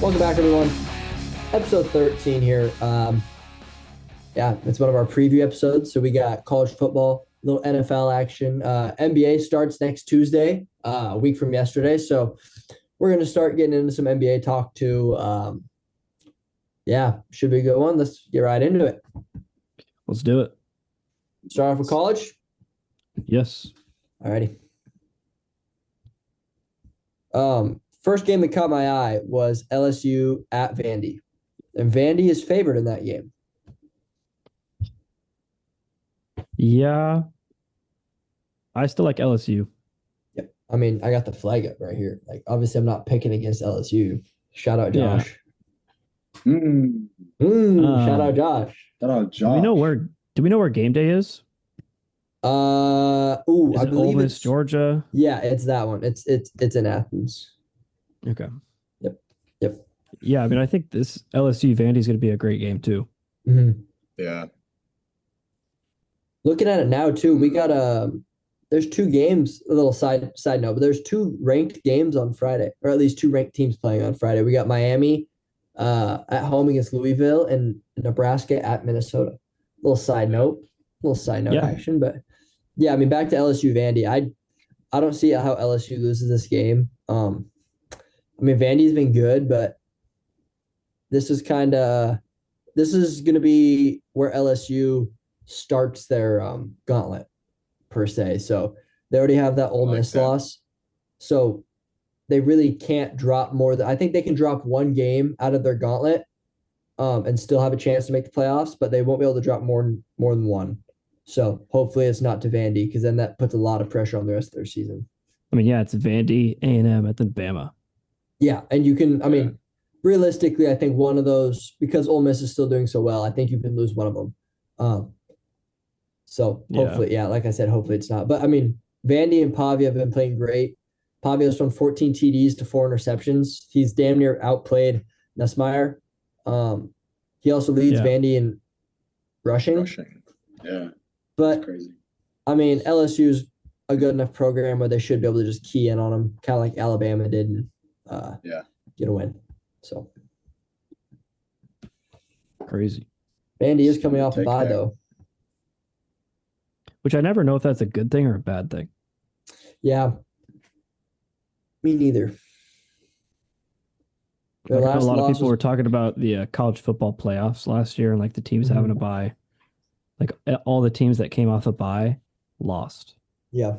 Welcome back, everyone. Episode 13 here. It's one of our preview episodes. So we got college football, a little NFL action. NBA starts next Tuesday, a week from yesterday. So we're going to start getting into some NBA talk too. Should be a good one. Let's get right into it. Let's do it. Start off with college. Yes. Alrighty. First game that caught my eye was LSU at Vandy. And Vandy is favored in that game. Yeah. I still like LSU. Yep. I mean, I got the flag up right here. Like, obviously, I'm not picking against LSU. Shout out Josh. Yeah. Shout out Josh. Shout out Josh. Do we know where game day is? I believe Ole Miss, it's Georgia. Yeah, it's that one. It's in Athens. Okay. Yep. Yeah, I mean, I think this LSU Vandy is going to be a great game too. Mm-hmm. Yeah. Looking at it now too, we got there's two games. A little side note, but there's two ranked games on Friday, or at least two ranked teams playing on Friday. We got Miami at home against Louisville and Nebraska at Minnesota. Little side note action, but yeah, I mean, back to LSU Vandy. I don't see how LSU loses this game. I mean, Vandy's been good, but this is going to be where LSU starts their gauntlet per se. So they already have that Ole Miss loss. So they really can't drop more than, I think they can drop one game out of their gauntlet and still have a chance to make the playoffs, but they won't be able to drop more than one. So hopefully it's not to Vandy, because then that puts a lot of pressure on the rest of their season. I mean, yeah, it's Vandy, A&M, and then Bama. Yeah, and you can, I mean, realistically, I think one of those, because Ole Miss is still doing so well, I think you can lose one of them. So hopefully, like I said, hopefully it's not. But I mean, Vandy and Pavia have been playing great. Pavia's thrown 14 TDs to 4 interceptions. He's damn near outplayed Nussmeier. He also leads Vandy in rushing. Yeah. But that's crazy. I mean, LSU's a good enough program where they should be able to just key in on them, kind of like Alabama did, and get a win. So crazy. Vandy is coming off a bye though, which I never know if that's a good thing or a bad thing. Yeah, me neither. A lot of people were talking about the college football playoffs last year, and like the teams having a bye. Like all the teams that came off a bye lost. Yeah.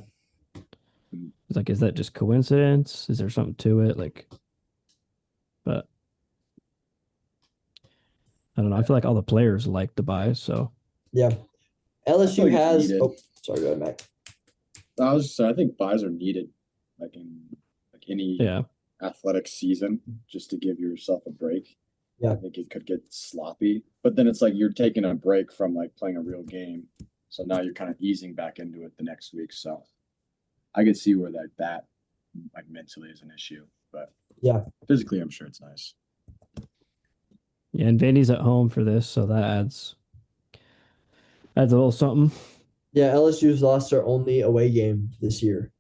It's like, is that just coincidence? Is there something to it? Like, but I don't know. I feel like all the players like the bye, so yeah. LSU has. Oh, sorry, go ahead, Mac. I was just saying, I think buys are needed, like in any athletic season, just to give yourself a break. Yeah, I think it could get sloppy, but then it's like you're taking a break from like playing a real game, so now you're kind of easing back into it the next week. So I could see where that like mentally is an issue, but physically, I'm sure it's nice. Yeah, and Vandy's at home for this, so that adds a little something. Yeah, LSU's lost their only away game this year,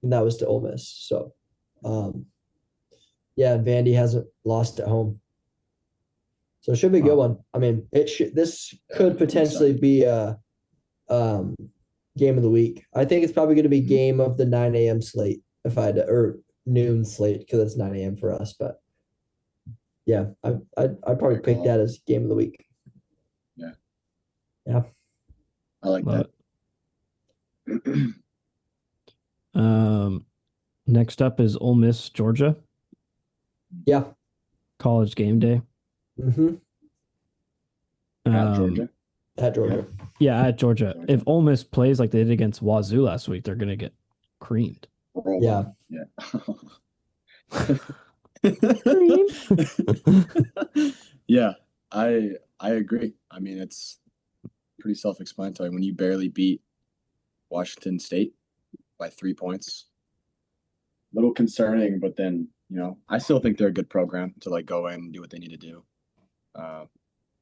and that was to Ole Miss. So, Vandy hasn't lost at home. So it should be a good one. I mean, this could potentially be a game of the week. I think it's probably going to be game of the 9 a.m. slate or noon slate, because it's 9 a.m. for us. But yeah, I'd probably pick that as game of the week. Yeah. I like that. Next up is Ole Miss, Georgia. Yeah. College game day. Mm-hmm. At Georgia. At Georgia. Yeah, at Georgia. If Ole Miss plays like they did against Wazoo last week, they're gonna get creamed. Yeah. Yeah, I agree. I mean, it's pretty self-explanatory. When you barely beat Washington State by 3 points, a little concerning, but then, I still think they're a good program to like go in and do what they need to do.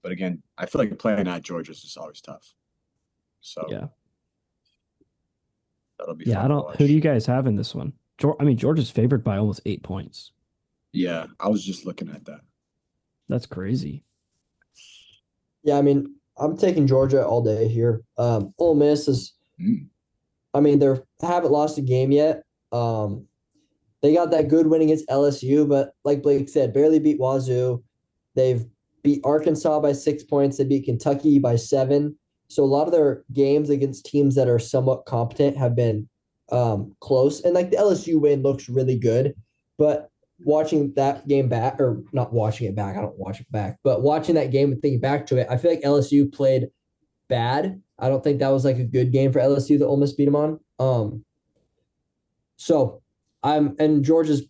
But again, I feel like playing at Georgia is just always tough. So that'll be fun. Who do you guys have in this one? I mean, Georgia's favored by almost 8 points. Yeah, I was just looking at that. That's crazy. Yeah, I mean, I'm taking Georgia all day here. Ole Miss is, Mm, I mean, they're haven't lost a game yet. Um, they got that good win against LSU, but like Blake said, barely beat Wazoo. They've beat Arkansas by 6 points. They beat Kentucky by 7. So a lot of their games against teams that are somewhat competent have been close. And like the LSU win looks really good, but watching that game back, or not watching it back, I don't watch it back, but watching that game and thinking back to it, I feel like LSU played bad. I don't think that was like a good game for LSU that Ole Miss beat them on. So I'm and Georgia's.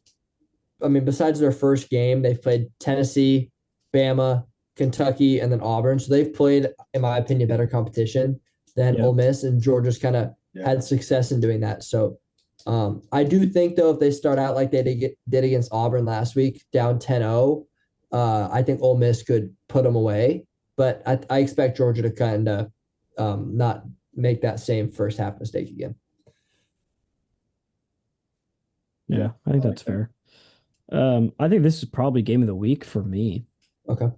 I mean, besides their first game, they've played Tennessee, Bama, Kentucky, and then Auburn. So they've played, in my opinion, better competition than Yep. Ole Miss, and Georgia's kind of yeah. had success in doing that. So I do think though, if they start out like they did against Auburn last week, down 10-0, I think Ole Miss could put them away. But I expect Georgia to kind of not make that same first half mistake again. Yeah, I think I like that's that. fair. I think this is probably game of the week for me. Okay,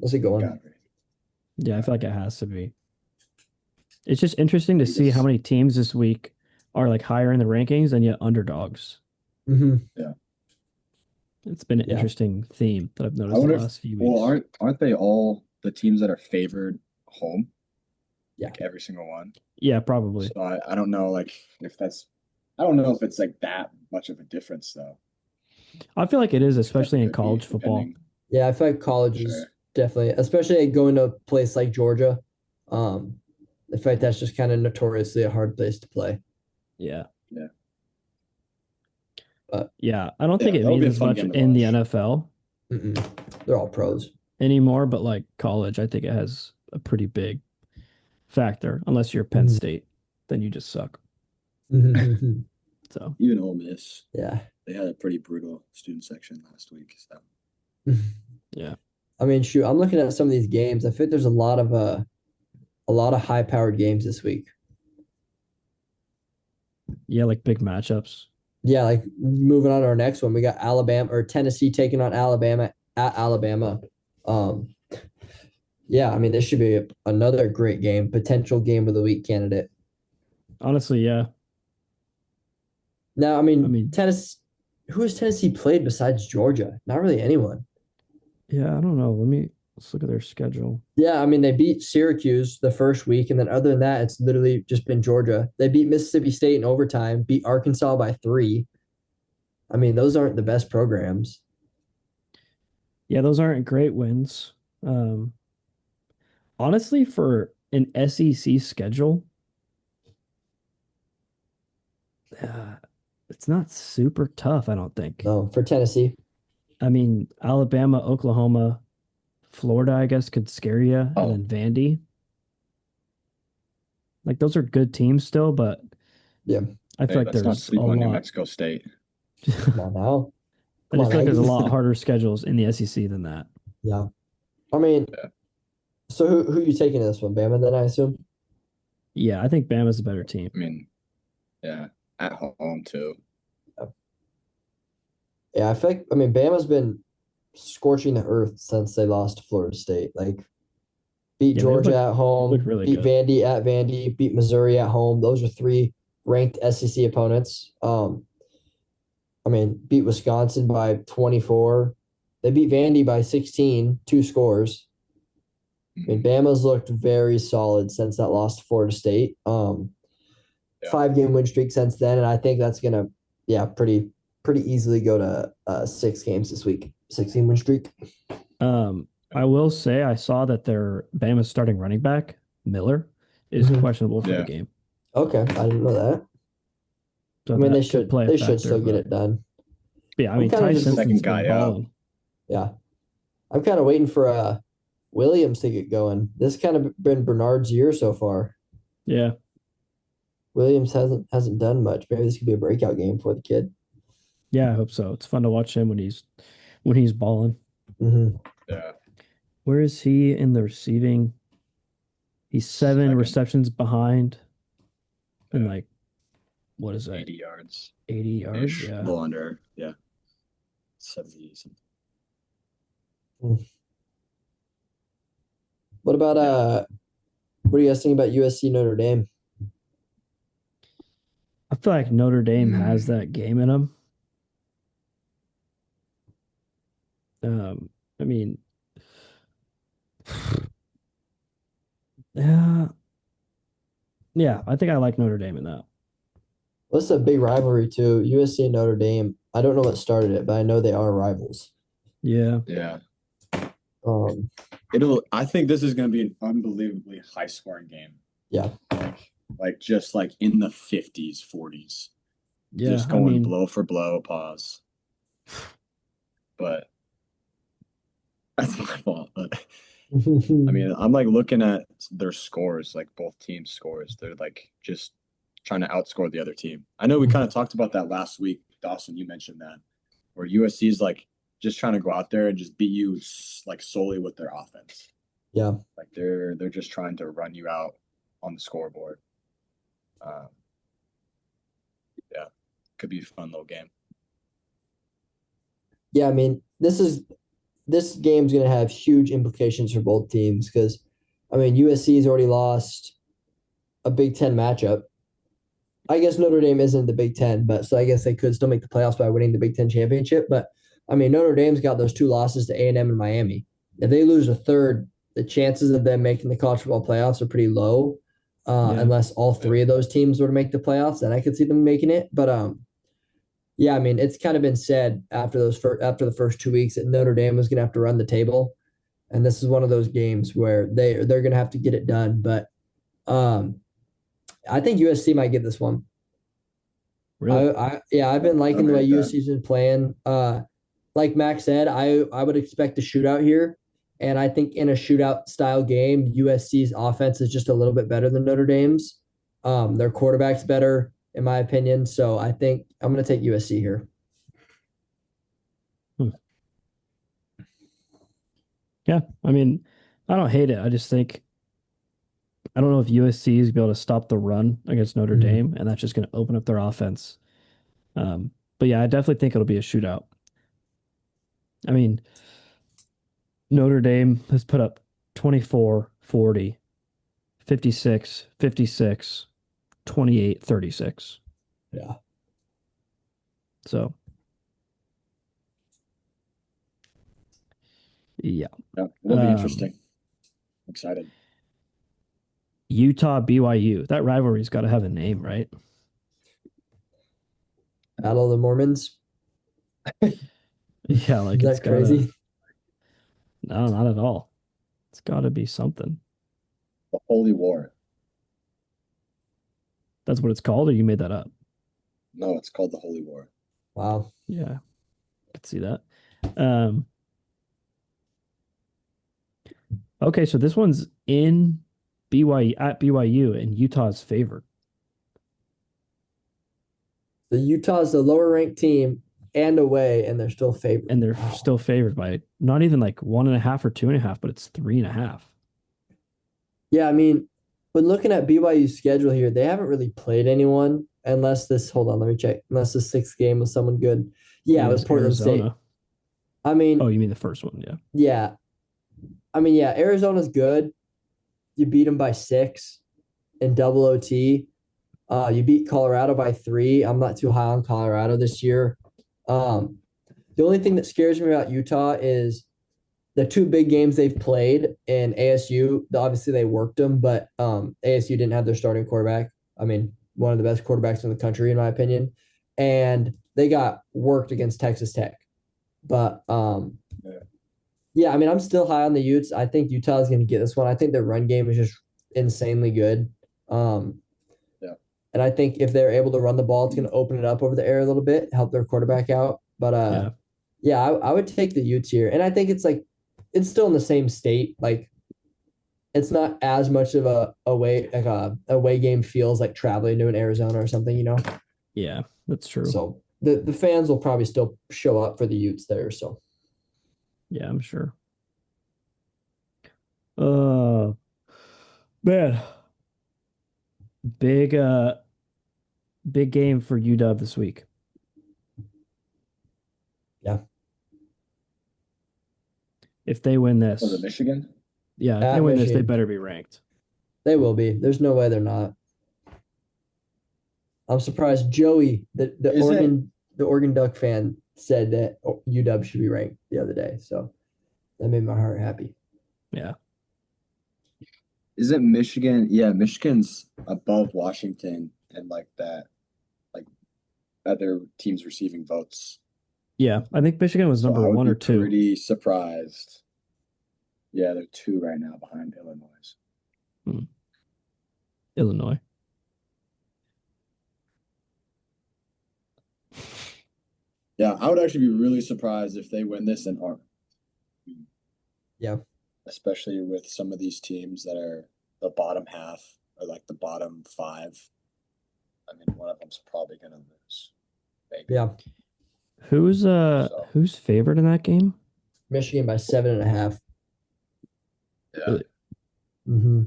let's get going. Got it. Yeah, I feel like it has to be. It's just interesting to see how Because- many teams this week are like higher in the rankings and yet underdogs. Mm-hmm. It's been an Yeah. interesting theme that I've I noticed the wonder if, last few well, weeks. aren't they all the teams that are favored home? Yeah. Like every single one. Yeah, probably. So I don't know like if that's I don't know if it's like that much of a difference though. I feel like it is, Like, that especially in could be college football. depending. Yeah, I feel like college is Sure. definitely, especially going to a place like Georgia. I feel like that's just kind of notoriously a hard place to play. Yeah. Yeah. But Yeah, I don't Yeah, think it that'll means be a as fun much game to in the watch. NFL they're all pros. anymore, but like college, I think it has a pretty big factor. Unless you're Penn Mhm. State, then you just suck. Mhm. So Even Ole Miss, Yeah. they had a pretty brutal student section last week. So yeah, I mean, shoot, I'm looking at some of these games. I think there's a lot of high powered games this week. yeah, like big matchups. Yeah, like moving on to our next one, we got Alabama or Tennessee taking on Alabama at Alabama. Um, yeah, I mean, this should be another great game, potential game of the week candidate. Honestly, yeah. Now, I I mean, mean, who has Tennessee played besides Georgia? Not really anyone. yeah, I don't know. Let's look at their schedule. Yeah, I mean, they beat Syracuse the first week, and then other than that, it's literally just been Georgia. They beat Mississippi State in overtime, beat Arkansas by 3. I mean, those aren't the best programs. Yeah, those aren't great wins. Um, honestly, for an SEC schedule, uh, it's not super tough, I don't think. No, for Tennessee. I mean, Alabama, Oklahoma, Florida, I guess, could scare you, and oh, then Vandy. Like those are good teams still, but Yeah, I feel hey, like let's not there's a sleep on New lot. Mexico State. come on now. I Come just on, feel like there's a Aggies. lot harder schedules in the SEC than that. Yeah. I mean, Yeah. so who you taking in this one, Bama, then I assume? Yeah, I think Bama's a better team. I mean, yeah, at home too. Yeah, I feel like, I mean, Bama's been scorching the earth since they lost to Florida State. Like, beat Yeah, Georgia at they look home, really beat good. Vandy at Vandy, beat Missouri at home. Those are 3 ranked SEC opponents. I mean, beat Wisconsin by 24. They beat Vandy by 16, 2 scores. I mean, Mhm. Bama's looked very solid since that loss to Florida State. Yeah. 5 game win streak since then, and I think that's gonna, yeah, pretty easily go to 6 games this week. 16 win streak. I will say I saw that their Bama's starting running back, Miller, is Mhm. questionable for the Yeah. game. Okay, I didn't know that. So I mean, that could play a they should factor, still get but it done. yeah, I I'm mean kind of Ty just Simpson's second been guy out. balling. Yeah, I'm kind of waiting for Williams to get going. This kind of been Bernard's year so far. Yeah. Williams hasn't done much. Maybe this could be a breakout game for the kid. Yeah, I hope so. It's fun to watch him when he's balling. Mm-hmm. Yeah. Where is he in the receiving? He's 7 Second. receptions behind. And Yeah. like, what is that? 80 yards. 80 yards? Ish. Yeah. A little under. Yeah. 70 something. What about what do you guys think about USC Notre Dame? I feel like Notre Dame has that game in them. I mean, yeah, yeah, I think I like Notre Dame in that. What's a big rivalry too? USC and Notre Dame. I don't know what started it, but I know they are rivals. Yeah. Yeah. Um, I think this is going to be an unbelievably high scoring game. yeah. Like just like in the 50s, 40s. Yeah. Just going blow for blow, pause. But that's my fault. But, I mean, I'm like looking at their scores, like both teams' scores. They're like just trying to outscore the other team. I know we kind of talked about that last week. Dawson, you mentioned that, where USC is like just trying to go out there and just beat you like solely with their offense. Yeah. Like they're just trying to run you out on the scoreboard. Yeah, could be a fun little game. Yeah, I mean, this game's going to have huge implications for both teams because, I mean, USC has already lost a Big Ten matchup. I guess Notre Dame isn't the Big Ten, but so I guess they could still make the playoffs by winning the Big Ten championship. But I mean, Notre Dame's got those two losses to A&M and Miami. If they lose a third, the chances of them making the college football playoffs are pretty low, unless all three of those teams were to make the playoffs. Then I could see them making it. But yeah, I mean, it's kind of been said after after the first 2 weeks that Notre Dame was going to have to run the table, and this is one of those games where they're going to have to get it done. But I think USC might get this one. Really? I've been liking the way Okay. USC's been playing. Like Max said, I would expect a shootout here, and I think in a shootout style game, USC's offense is just a little bit better than Notre Dame's. Their quarterback's better, in my opinion. So I think I'm going to take USC here. Yeah, I mean, I don't hate it. I just think I don't know if USC is gonna be able to stop the run against Notre Dame, and that's just going to open up their offense. But yeah, I definitely think it'll be a shootout. I mean, Notre Dame has put up 24, 40, 56, 56, 28, 36. Yeah. So, yeah. Yeah, it'll be interesting. Excited. Utah BYU. That rivalry's got to have a name, right? Battle of the Mormons. Yeah, like Is it's that crazy? No, not at all. It's got to be something. The Holy War. That's what it's called, or you made that up? No, it's called the Holy War. Wow. Yeah, I could see that. Um, okay, so this one's in BYU at BYU, and Utah's favored. The Utah's the lower ranked team and away, and they're still favored. And they're still favored by not even like 1.5 or 2.5, but it's 3.5. Yeah, I mean, when looking at BYU's schedule here, they haven't really played anyone unless this. Hold on, let me check. Unless the sixth game was someone good. Yeah, it was Portland State. I mean, oh, you mean the first one? Yeah. Yeah, I mean, yeah, Arizona's good. You beat them by 6 in double OT. You beat Colorado by 3. I'm not too high on Colorado this year. The only thing that scares me about Utah is the two big games they've played in ASU. Obviously, they worked them, but ASU didn't have their starting quarterback. I mean, one of the best quarterbacks in the country, in my opinion. And they got worked against Texas Tech. But yeah, I mean, I'm still high on the Utes. I think Utah is going to get this one. I think their run game is just insanely good. Yeah. And I think if they're able to run the ball, it's going to open it up over the air a little bit, help their quarterback out. But yeah, I would take the Utes here. And I think it's still in the same state. Like, it's not as much of a away game feels like traveling to an Arizona or something, you know? Yeah, that's true. So the fans will probably still show up for the Utes there. So yeah, I'm sure. Man. Big big game for UW this week. Yeah. if they win Was it this, Michigan? yeah, if they At win this, they Michigan. better be ranked. They will be. There's no way they're not. I'm surprised Joey, Is it The Oregon Duck fan, said that UW should be ranked the other day. So that made my heart happy. Yeah. is it Michigan? Yeah, Michigan's above Washington and like that, like other teams receiving votes. Yeah. I think Michigan was So number I would one be or two. pretty surprised. Yeah, they're two right now behind Illinois. Illinois. Yeah, I would actually be really surprised if they win this and aren't. Yeah. Especially with some of these teams that are the bottom half or like the bottom five. I mean, one of them's probably gonna lose. Maybe. Yeah. Who's favored in that game? Michigan by 7.5. Yeah. Really? Mm-hmm.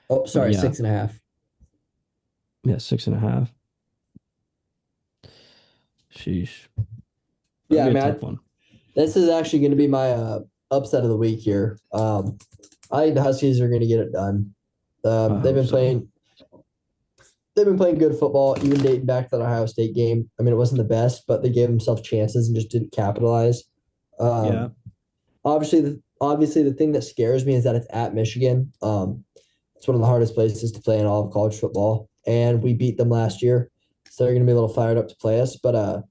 Oh, sorry, Yeah. 6.5. Yeah, 6.5. Sheesh. Yeah, That'd I be mean, a tough one. this is actually going to be my upset of the week here. I think the Huskies are going to get it done. I They've hope been so. playing. They've been playing good football, even dating back to that Ohio State game. I mean, it wasn't the best, but they gave themselves chances and just didn't capitalize. Yeah. Obviously, the thing that scares me is that it's at Michigan. It's one of the hardest places to play in all of college football, and we beat them last year, so they're going to be a little fired up to play us. But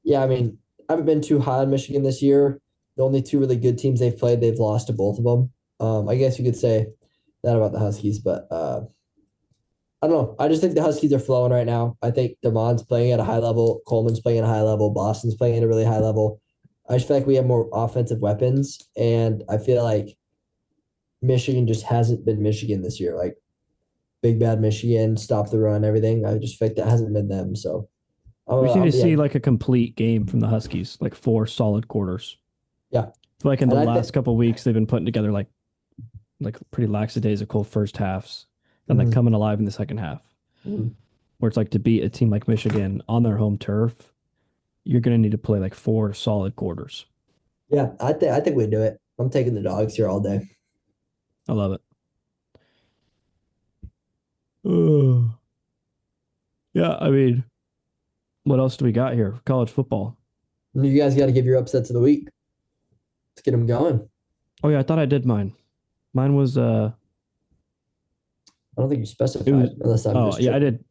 yeah, I mean, I haven't been too high on Michigan this year. The only two really good teams they've played, they've lost to both of them. I guess you could say that about the Huskies, but I don't know. I just think the Huskies are flowing right now. I think DeMond's playing at a high level. Coleman's playing at a high level. Boston's playing at a really high level. I just feel like we have more offensive weapons, and I feel like Michigan just hasn't been Michigan this year. Like big bad Michigan, stop the run, everything. I just feel like that hasn't been them. So We just need to yeah, see like a complete game from the Huskies, like 4 solid quarters. yeah. Like in the And I last think couple of weeks, they've been putting together like pretty lackadaisical first halves and like Mhm. coming alive in the second half. Mhm. Where it's like to beat a team like Michigan on their home turf, you're gonna need to play like 4 solid quarters. Yeah, I think we do it. I'm taking the dogs here all day. I love it. Oh. Yeah, I mean, what else do we got here? College football. You guys got to give your upsets of the week. Let's get them going. Oh yeah, I thought I did mine. Mine was I don't think you it specified was unless I'm oh just yeah, I tripping.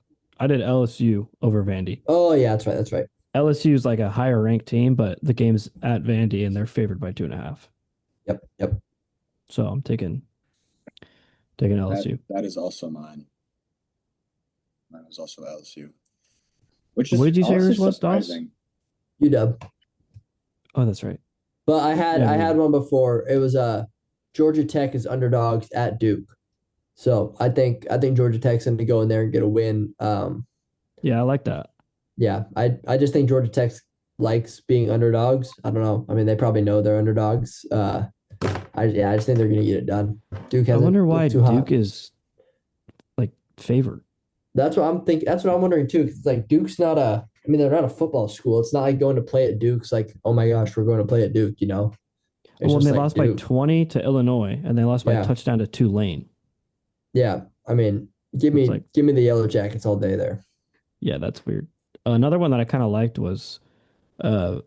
did LSU over Vandy. Oh yeah, that's right. That's right. LSU is like a higher ranked team, but the game's at Vandy and they're favored by 2.5. Yep. Yep. So I'm taking That LSU. that is also mine. Mine was also LSU. Which What is did you say honestly yours was, Doss? surprising. UW. Oh, that's right. But Yeah, I dude. had one before. It was Georgia Tech is underdogs at Duke. So I think Georgia Tech's going to go in there and get a win. Yeah, I like that. Yeah, I just think Georgia Tech likes being underdogs. I don't know. I mean, they probably know they're underdogs. I just think they're going to get it done. Duke I hasn't wonder why looked too hot. Duke is like favored. That's what I'm thinking. That's what I'm wondering too. 'Cause it's like Duke's not a. I mean, they're not a football school. It's not like going to play at Duke's. Like, oh my gosh, we're going to play at Duke. You know, it's Well, and just they like lost by Duke. 20 to Illinois, and they lost by a Yeah, touchdown to Tulane. yeah. I mean, It's like, give me the Yellow Jackets all day there. yeah, that's weird. Another one that I kind of liked was uh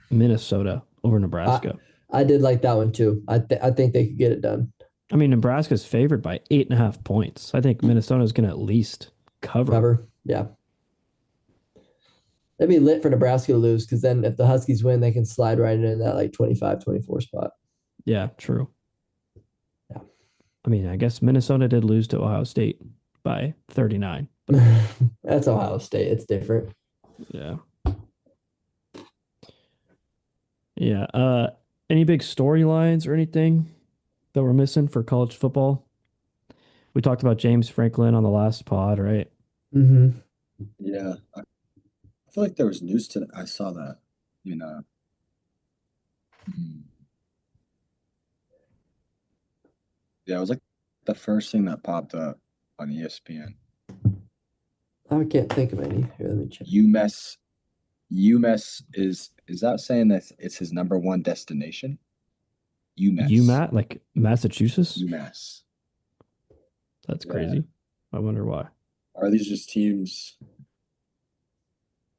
Minnesota over I Nebraska. I did like that one too. I think they could get it done. I mean, Nebraska's favored by 8.5 points. I think Minnesota's going to at least cover. Cover. Yeah. That'd be lit for Nebraska to lose because then if the Huskies win, they can slide right in that like 25-24 spot. Yeah, true. Yeah. I mean, I guess Minnesota did lose to Ohio State by 39. But That's Ohio State. It's different. yeah. Yeah. Any big storylines or anything that we're missing for college football? We talked about James Franklin on the last pod, right? Mm-hmm. Yeah. I feel like there was news today. I saw that. Hmm. Yeah, it was like the first thing that popped up on ESPN. I can't think of any. Here, let me check. UMass is that saying that it's his number one destination? UMass. UMass, like Massachusetts? UMass. That's Yeah. crazy. I wonder why. Are these just teams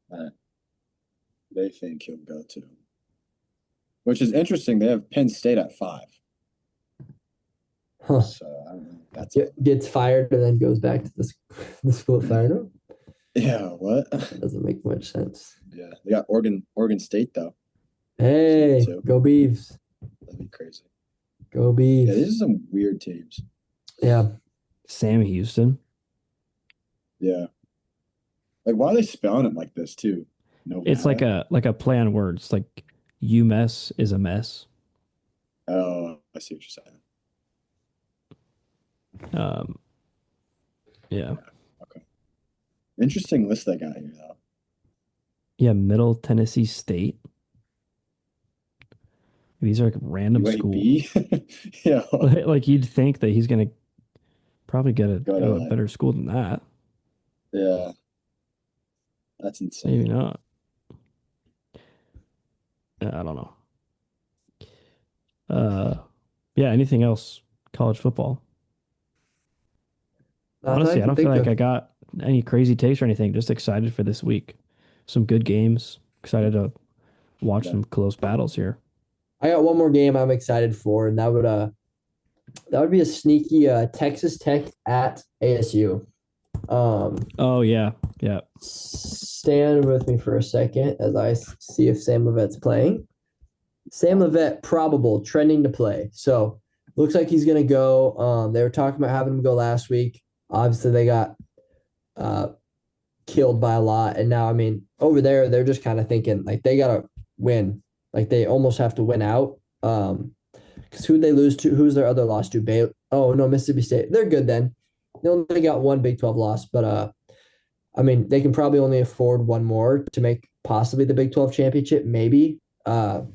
that they think he'll go to? Which is interesting. They have Penn State at 5. Huh. So I don't know. That's Gets fired and then goes back to the school that fired him. yeah. What? That doesn't make much sense. Yeah, they got Oregon State though. Hey, Too. go Beavs. That'd be crazy. Go Yeah, these Beavs. are some weird teams. Yeah. Sam Houston. Yeah. Like, why are they spelling it like this too? It's like a play on words. Like UMess is a mess. Oh, I see what you're saying. Yeah. Okay. Interesting list they got here though. Yeah, Middle Tennessee State. These are like random schools. UAB? Yeah. Like you'd think that he's gonna probably go Go to a to better school than that. Yeah. That's insane. Maybe not. I don't know. Yeah, anything else? College football. Honestly, I don't feel like I got any crazy takes or anything. Just excited for this week. Some good games. Excited to watch some close battles here. I got one more game I'm excited for, and that would be a sneaky Texas Tech at ASU. Oh yeah, yeah. Stand with me for a second as I see if Sam Levette's playing. Sam Levette probable trending to play. So looks like he's gonna go. They were talking about having him go last week. Obviously, they got killed by a lot, and now I mean over there they're just kind of thinking like they gotta win. Like they almost have to win out. Because who'd they lose to? Who's their other loss to? Baylor. Oh no, Mississippi State. They're good then. They only got one Big 12 loss, but I mean they can probably only afford one more to make possibly the Big 12 championship, maybe. So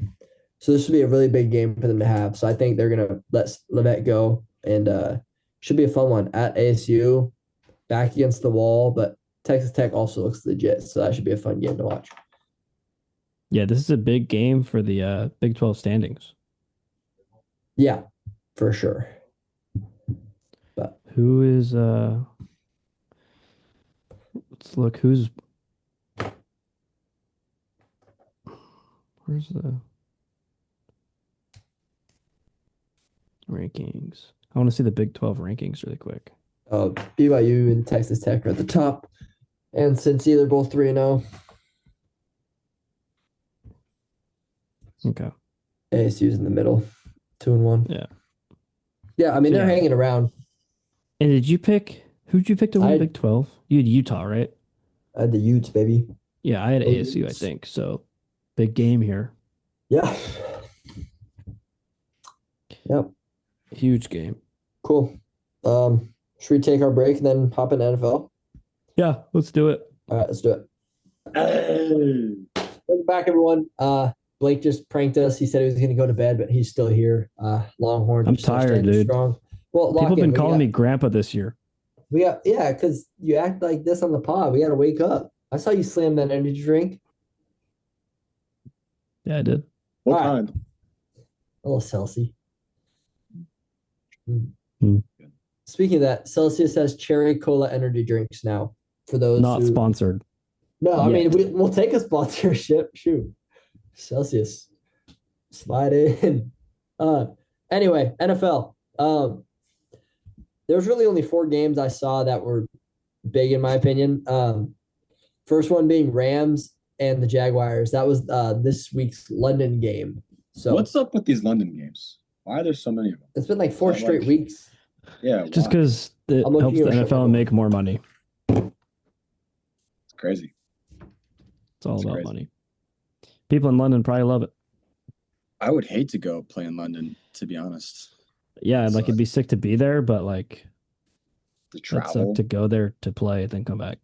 this would be a really big game for them to have. So I think they're gonna let Levette go, and should be a fun one at ASU, back against the wall. But Texas Tech also looks legit, so that should be a fun game to watch. Yeah, this is a big game for the Big 12 standings. Yeah, for sure. But who is let's look where's the rankings? I want to see the Big 12 rankings really quick. BYU and Texas Tech are at the top. And Cincy, they're both 3-0. Okay. ASU's in the middle, 2-1. Yeah. Yeah, I mean, they're hanging around. And who'd you pick to win Big 12? You had Utah, right? I had the Utes, baby. Yeah, I had ASU, Utes. I think. So big game here. Yeah. Yep. Huge game. Cool. Should we take our break and then hop in NFL? Yeah, let's do it. All right, let's do it. Welcome back, everyone. Blake just pranked us. He said he was going to go to bed, but he's still here. Longhorn. I'm tired, dude. Strong. Well, people have been calling me grandpa this year. Because you act like this on the pod. We got to wake up. I saw you slam that energy drink. Yeah, I did. What kind? A little Celsius. Hmm. Speaking of that, Celsius has cherry cola energy drinks now. For those not sponsored. No, I mean we'll take a sponsorship. Shoot, Celsius, slide in. Anyway, NFL. There's really only 4 games I saw that were big in my opinion. First one being Rams and the Jaguars. That was this week's London game. So what's up with these London games? Why are there so many of them? It's been like 4 straight weeks. Yeah, just because it helps the NFL make more money. It's crazy. It's all about money. People in London probably love it. I would hate to go play in London, to be honest. Yeah, like it'd be sick to be there, but like the travel to go there to play and then come back.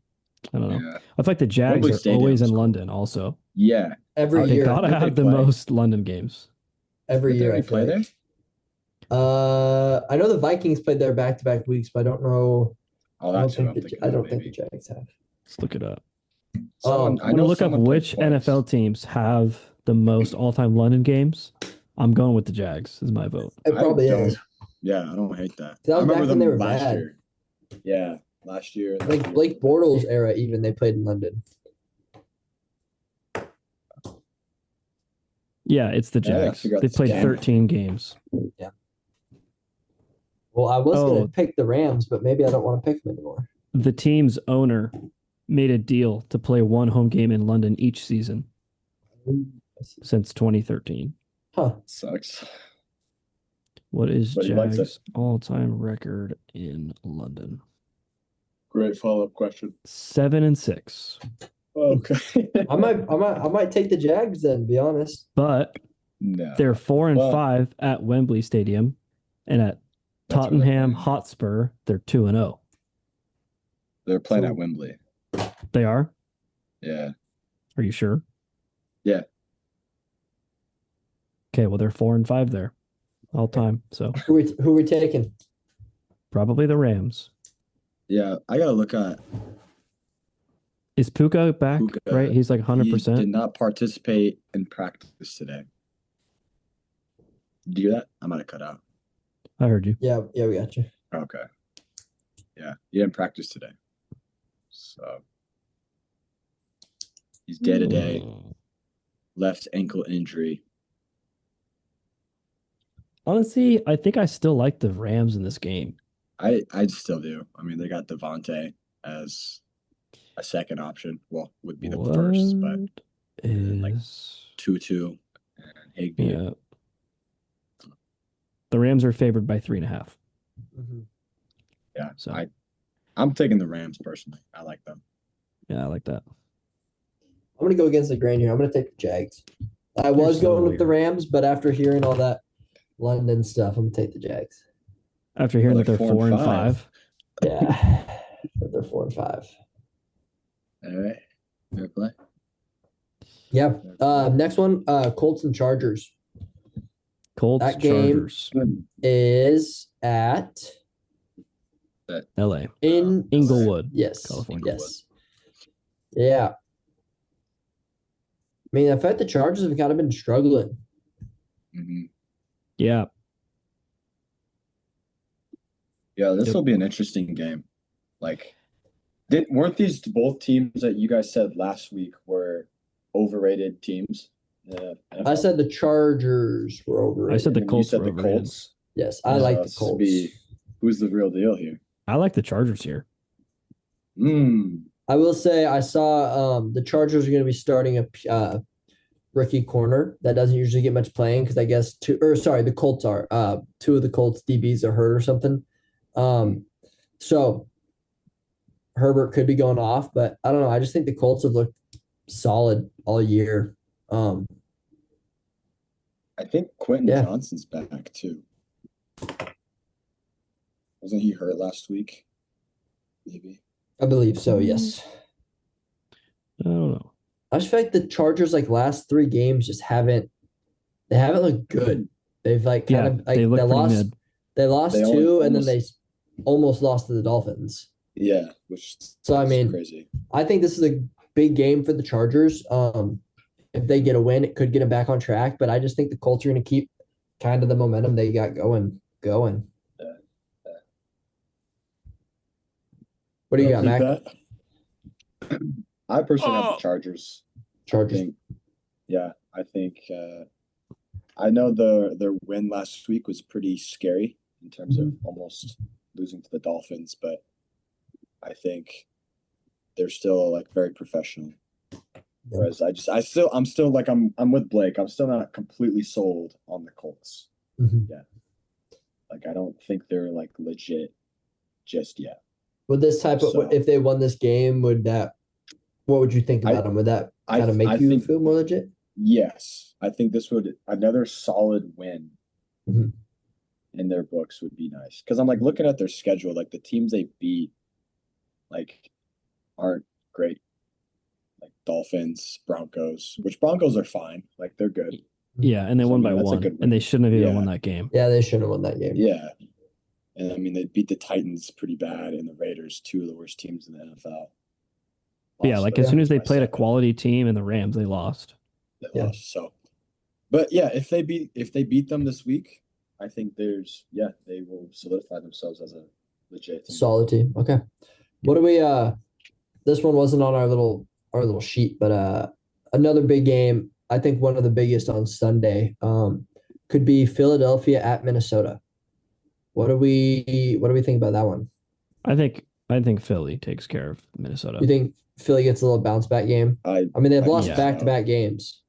I don't know. Yeah. I feel like the Jags are always in London also. Yeah. Every year. They gotta have the most London games. Every year I play there. I know the Vikings played there back-to-back weeks, but I don't know. Oh, that's I don't think the Jags have. Let's look it up. Someone I'm gonna look up which NFL teams have the most all-time London games. I'm going with the Jags is my vote. It probably don't- is. Yeah, I don't hate that. That I was back remember when they them were last bad. year. Yeah, last year. Like Blake Bortles era, even they played in London. Yeah, it's the Yeah, I gotta Jags. figure out They this played game. 13 games. Well, I was Oh. gonna pick the Rams, but maybe I don't want to pick them anymore. The team's owner made a deal to play one home game in London each season since 2013. Huh. Sucks. What is But he likes Jags' all-time record in London? Great follow-up question. 7-6. Okay. I might take the Jags then, to be honest. But No. they're 4 Well- 5 at Wembley Stadium, and at That's where they're Tottenham playing. Hotspur, they're 2-0. They're playing So- at Wembley. They are? Yeah. Are you sure? Yeah. Okay, well they're 4 5 there, all time. So Who we taking? probably the Rams. Yeah. I gotta look at Is Puka back? Puka. Right, he's like He 100%. did not participate in practice today. Did you hear that? I might have cut out. I heard you. Yeah, we got you. Okay. Yeah. He didn't practice today. So he's day to day. Left ankle injury. Honestly, I think I still like the Rams in this game. I still do. I mean, they got Devontae as a second option. Well, would be the first, but What then, like, is 2-2 and Higbee. yeah. The Rams are favored by 3.5. Yeah. So I'm taking the Rams personally. I like them. yeah, I like that. I'm gonna go against the grain here. I'm gonna take the Jags. I was so going with the weird. Rams, but after hearing all that London stuff, I'm gonna take the Jags. After hearing Well, that they're they're 4 and 4 5. Yeah, but they're 4 and 5. All right. Fair play. Yeah. Next one, Colts and Chargers Colts, That game- Chargers, is at LA, in Inglewood. Yes. California. Yes. Yeah. I mean, I felt the Chargers have kind of been struggling. Mhm. Yeah. Yeah, this Yep. will be an interesting game. Like, weren't these both teams that you guys said last week were overrated teams? I said the Chargers were overrated. I said the And Colts you said were the overrated. Colts. Yes, I So like the this would Colts. be- Who's the real deal here? I like the Chargers here. I will say I saw the Chargers are going to be starting a rookie corner that doesn't usually get much playing because I guess the Colts are two of the Colts DBs are hurt or something. So Herbert could be going off, but I don't know. I just think the Colts have looked solid all year. I think Quentin Yeah. Johnson's back too. Wasn't he hurt last week? Maybe. I believe so. Yes. I don't know. I just feel like the Chargers last 3 games just haven't looked good. They've kind Yeah, of they look they pretty lost mid. they lost They 2 and then almost- they almost lost to the Dolphins. Yeah, which So, I is mean, crazy. I think this is a big game for the Chargers. If they get a win, it could get them back on track. But I just think the Colts are going to keep kind of the momentum they got going. What do you got, Mac? I personally have the Chargers. I Chargers. think, I think I know their win last week was pretty scary in terms of almost losing to the Dolphins, but I think they're still very professional. Whereas I'm still I'm with Blake. I'm still not completely sold on the Colts. Mhm. I don't think they're legit just yet. Would this type of So- if they won this game, what would you think about them? Would that kind of make I you think- feel more legit? Yes, I think this would another solid win Mhm. in their books would be nice because I'm looking at their schedule. The teams they beat aren't great. Dolphins, Broncos, which Broncos are fine. They're good. Yeah, and they So, won I by mean, that's a 1, good win. and they shouldn't have even Yeah. won that game. Yeah, they shouldn't have won that game. Yeah. And I mean they beat the Titans pretty bad and the Raiders, 2 of the worst teams in the NFL. But yeah, lost like by as soon as they by played a 7. quality team and the Rams, they lost. They Yeah. lost. So, but yeah, if they beat them this week, I think they will solidify themselves as a legit team. Solid team. Okay. What do we this one wasn't on our little sheet, but another big game, I think one of the biggest on Sunday, could be Philadelphia at Minnesota. What do we think about that one? I think Philly takes care of You Minnesota. think Philly gets a little bounce back game? I mean, they've I lost think back to so. back games.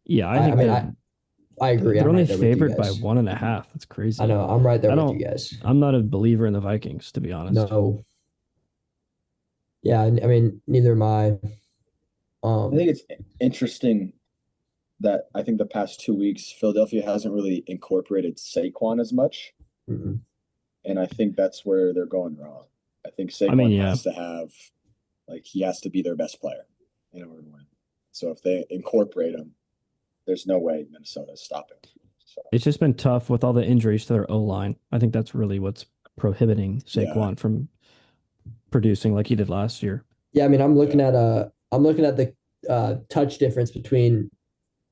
Yeah, I I think mean, I agree. they're I'm only right there with you favored by guys. 1.5. That's I crazy. know. I'm right there I with you don't. guys. I'm not a believer in the Vikings, to be honest. No. Yeah, I mean, neither am I. I think it's interesting that I think the past 2 weeks Philadelphia hasn't really incorporated Saquon as much, Mm-mm. and I think that's where they're going wrong. I think I mean, Saquon yeah, has to have he has to be their best player in order to win. So if they incorporate him, there's no way Minnesota's stopping. So it's just been tough with all the injuries to their O line. I think that's really what's prohibiting yeah, Saquon from producing like he did last year. Yeah, I mean, yeah, I'm looking at the touch difference between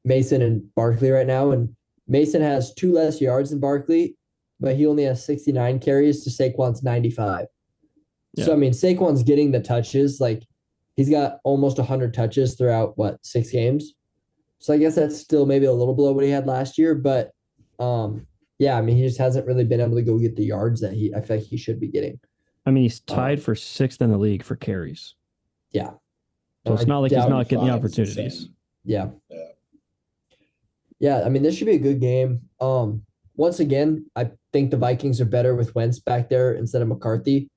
Mason and Barkley right now, and Mason has two less yards than Barkley, but he only has 69 carries to Saquon's 95. So Yeah. I mean, Saquon's getting the touches. Like he's got almost 100 touches throughout what 6 games. So I guess that's still maybe a little below what he had last year, but yeah, I mean, he just hasn't really been able to go get the yards that I feel like he should be getting. I mean, he's tied Um, for sixth in the league for carries. yeah, So and it's I not like he's doubt. not getting the 25 is opportunities. insane. Yeah, Yeah, yeah. I mean, this should be a good game. Once again, I think the Vikings are better with Wentz back there instead of McCarthy.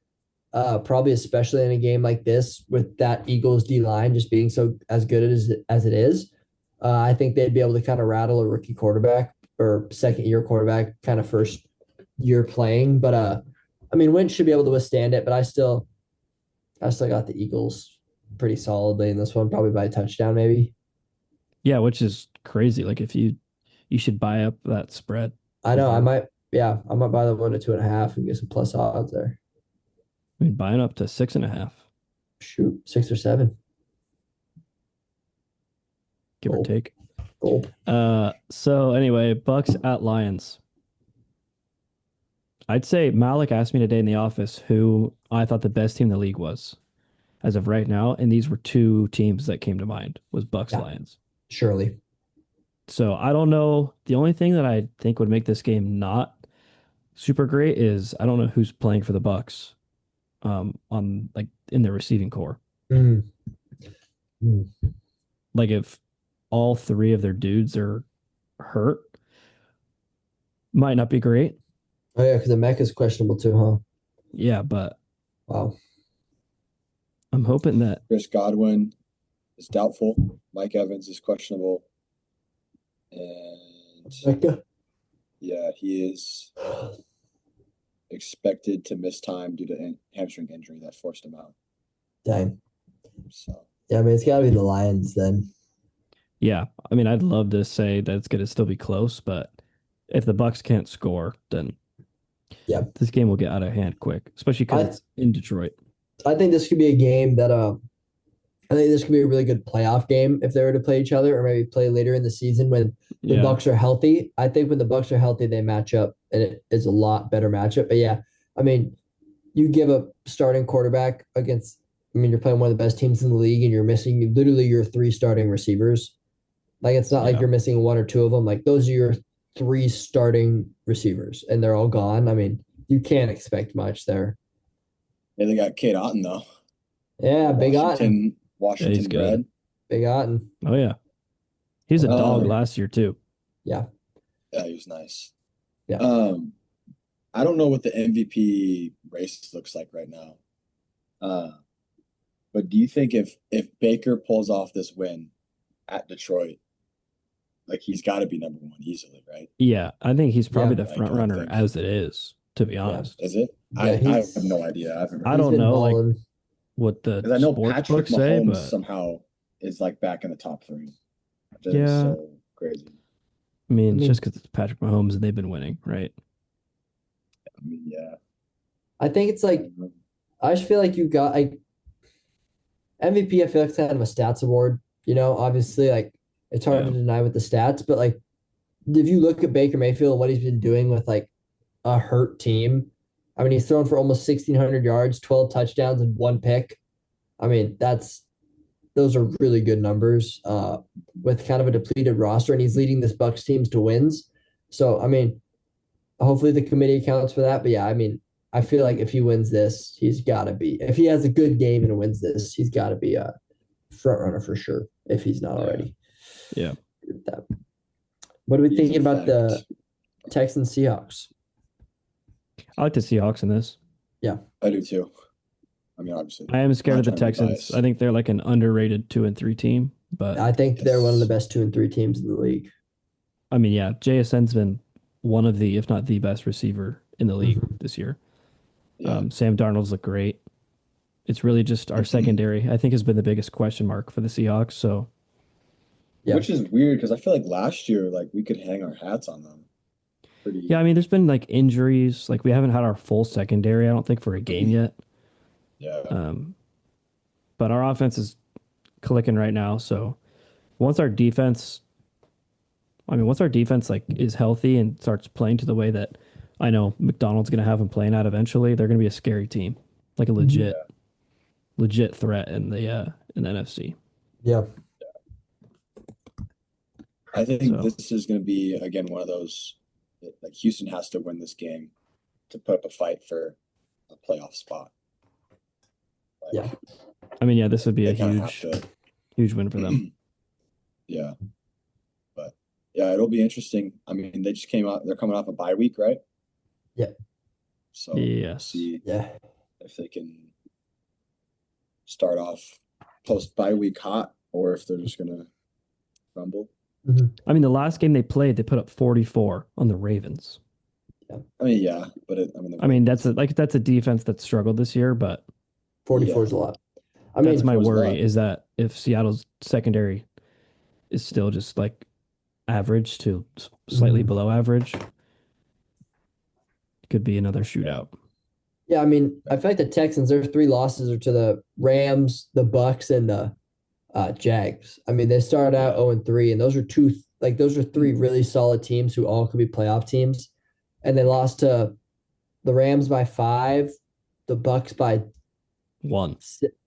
Probably especially in a game like this with that Eagles D line just being so as good as it is. I think they'd be able to kind of rattle a rookie quarterback or second year quarterback, kind of first year playing. But I mean, Wentz should be able to withstand it. But I still got the Eagles pretty solidly in this one, probably by a touchdown, maybe. Yeah, which is crazy. Like if you should buy up that spread I know I over. might, yeah, I might buy the 1 to 2.5 and get some plus odds there. I mean, buying up to 6.5, Shoot, 6 or 7. give or Goal, take. goal. So anyway, Bucks at Lions. I'd say Malik asked me today in the office who I thought the best team in the league was as of right now, and these were two teams that came to mind was Bucks Yeah, Lions. surely. So I don't know. The only thing that I think would make this game not super great is I don't know who's playing for the Bucks on like in the receiving core. Mm. Mm. Like if all three of their dudes are hurt, might not be great. Oh yeah, because the mech is questionable too, huh? Yeah, but Wow. I'm hoping that Chris Godwin is doubtful. Mike Evans is questionable, and Mecca. yeah, he is expected to miss time due to hamstring injury that forced him out. Dang. So Yeah, I mean it's gotta be the Lions then. yeah, I mean I'd love to say that it's going to still be close, but if the Bucks can't score, then Yeah. this game will get out of hand quick, especially because I it's in Detroit. I think this could be a game that I think this could be a really good playoff game if they were to play each other or maybe play later in the season when the Yeah. Bucks are healthy. I think when the Bucks are healthy, they match up and it is a lot better matchup. But yeah, I mean, you give a starting quarterback against, I mean, you're playing one of the best teams in the league and you're missing literally your three starting receivers. Like it's not like Yeah. you're missing one or two of them. Like those are your three starting receivers and they're all gone. I mean, you can't expect much there. yeah, they got Kate Otten though. Yeah, Big Otten. Yeah, Washington he's good. bred. Big Otten. Oh yeah. He was a dog Um, last year too. Yeah. Yeah, he was nice. Yeah. I don't know what the MVP race looks like right now. But do you think if Baker pulls off this win at Detroit, like he's got to be number one easily, right? Yeah, I think he's probably Yeah. the Like, front I runner think- as it is, to be Yeah. honest. Is it? Yeah, I have no idea. I haven't heard. I He's don't been know like balling. what the Because I know sports Patrick books say, Mahomes but somehow is like back in the top three. Which is yeah, so crazy. I mean, I it's mean- just because it's Patrick Mahomes and they've been winning, right? I mean, yeah. I think it's like I just feel like you got MVP, I feel like it's kind of a stats award. Obviously, like it's hard to Yeah. deny with the stats, but like if you look at Baker Mayfield and what he's been doing with like a hurt team, I mean, he's thrown for almost 1,600 yards, 12 touchdowns, and one pick. I mean, those are really good numbers with kind of a depleted roster, and he's leading this Bucks teams to wins. So, I mean, hopefully the committee accounts for that. But yeah, I mean, I feel like if he wins this, he's got to be. If he has a good game and wins this, he's got to be a front runner for sure. If he's not already. Yeah. What are we He's thinking in about the fact- Texans Seahawks? I like the Seahawks in this. I do too. I mean, obviously, I am scared not of the trying to be Texans. biased. I think they're like an underrated 2 and 3 team. But I think they're one of the Yes. best 2 and 3 teams in the league. I mean, yeah, JSN's been one of the, if not the best receiver in the league Mhm. this year. Yeah. Sam Darnold's look great. It's really just our secondary, I think, has been the biggest question mark for the Seahawks. So Yeah. Which is weird because I feel like last year, like we could hang our hats on them. Pretty. yeah, I mean, there's been like injuries. Like we haven't had our full secondary, I don't think, for a game yet. Yeah. Um, but our offense is clicking right now. So once our defense, once our defense like is healthy and starts playing to the way that I know McDonald's going to have them playing at eventually, they're going to be a scary team, like a legit threat in the NFC. Yeah. I think So this is going to be again one of those like Houston has to win this game to put up a fight for a playoff spot. Like, Yeah. I mean, yeah, this would be a they kind of have huge, to. huge win for them. Yeah, but yeah, it'll be interesting. I mean, they just came out. They're coming off a bye week, right? Yeah. So we'll Yes. see Yeah. if they can start off post bye week hot, or if they're just gonna rumble. I mean, the last game they played, they put up 44 on the Ravens. I mean, yeah, but That's a defense that struggled this year, but 44 Yeah. is a lot. I that's mean, my was worry not. is that if Seattle's secondary is still just like average to slightly Mhm. below average, it could be another shootout. yeah, I mean, I feel like the Texans, their 3 losses are to the Rams, the Bucks, and the Jags. I mean, they started out 0-3, and those are 3 really solid teams who all could be playoff teams. And they lost to the Rams by 5, the Bucks by One.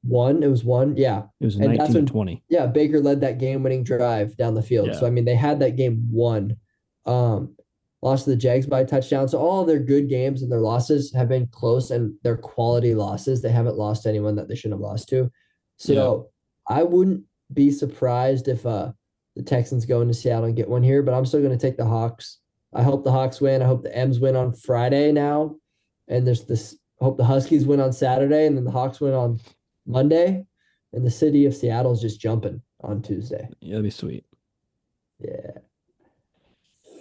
1. It was 1. Yeah. It was And 19 that's to when 20. yeah, Baker led that game-winning drive down the field. Yeah. So I mean, they had that game won. Lost to the Jags by a touchdown. So all their good games and their losses have been close and they're quality losses. They haven't lost to anyone that they shouldn't have lost to. So I wouldn't be surprised if the Texans go into Seattle and get one here, but I'm still going to take the Hawks. I hope the Hawks win. I hope the M's win on Friday now. And there's this I hope the Huskies win on Saturday and then the Hawks win on Monday. And the city of Seattle is just jumping on Tuesday. Yeah, that'd be sweet. Yeah.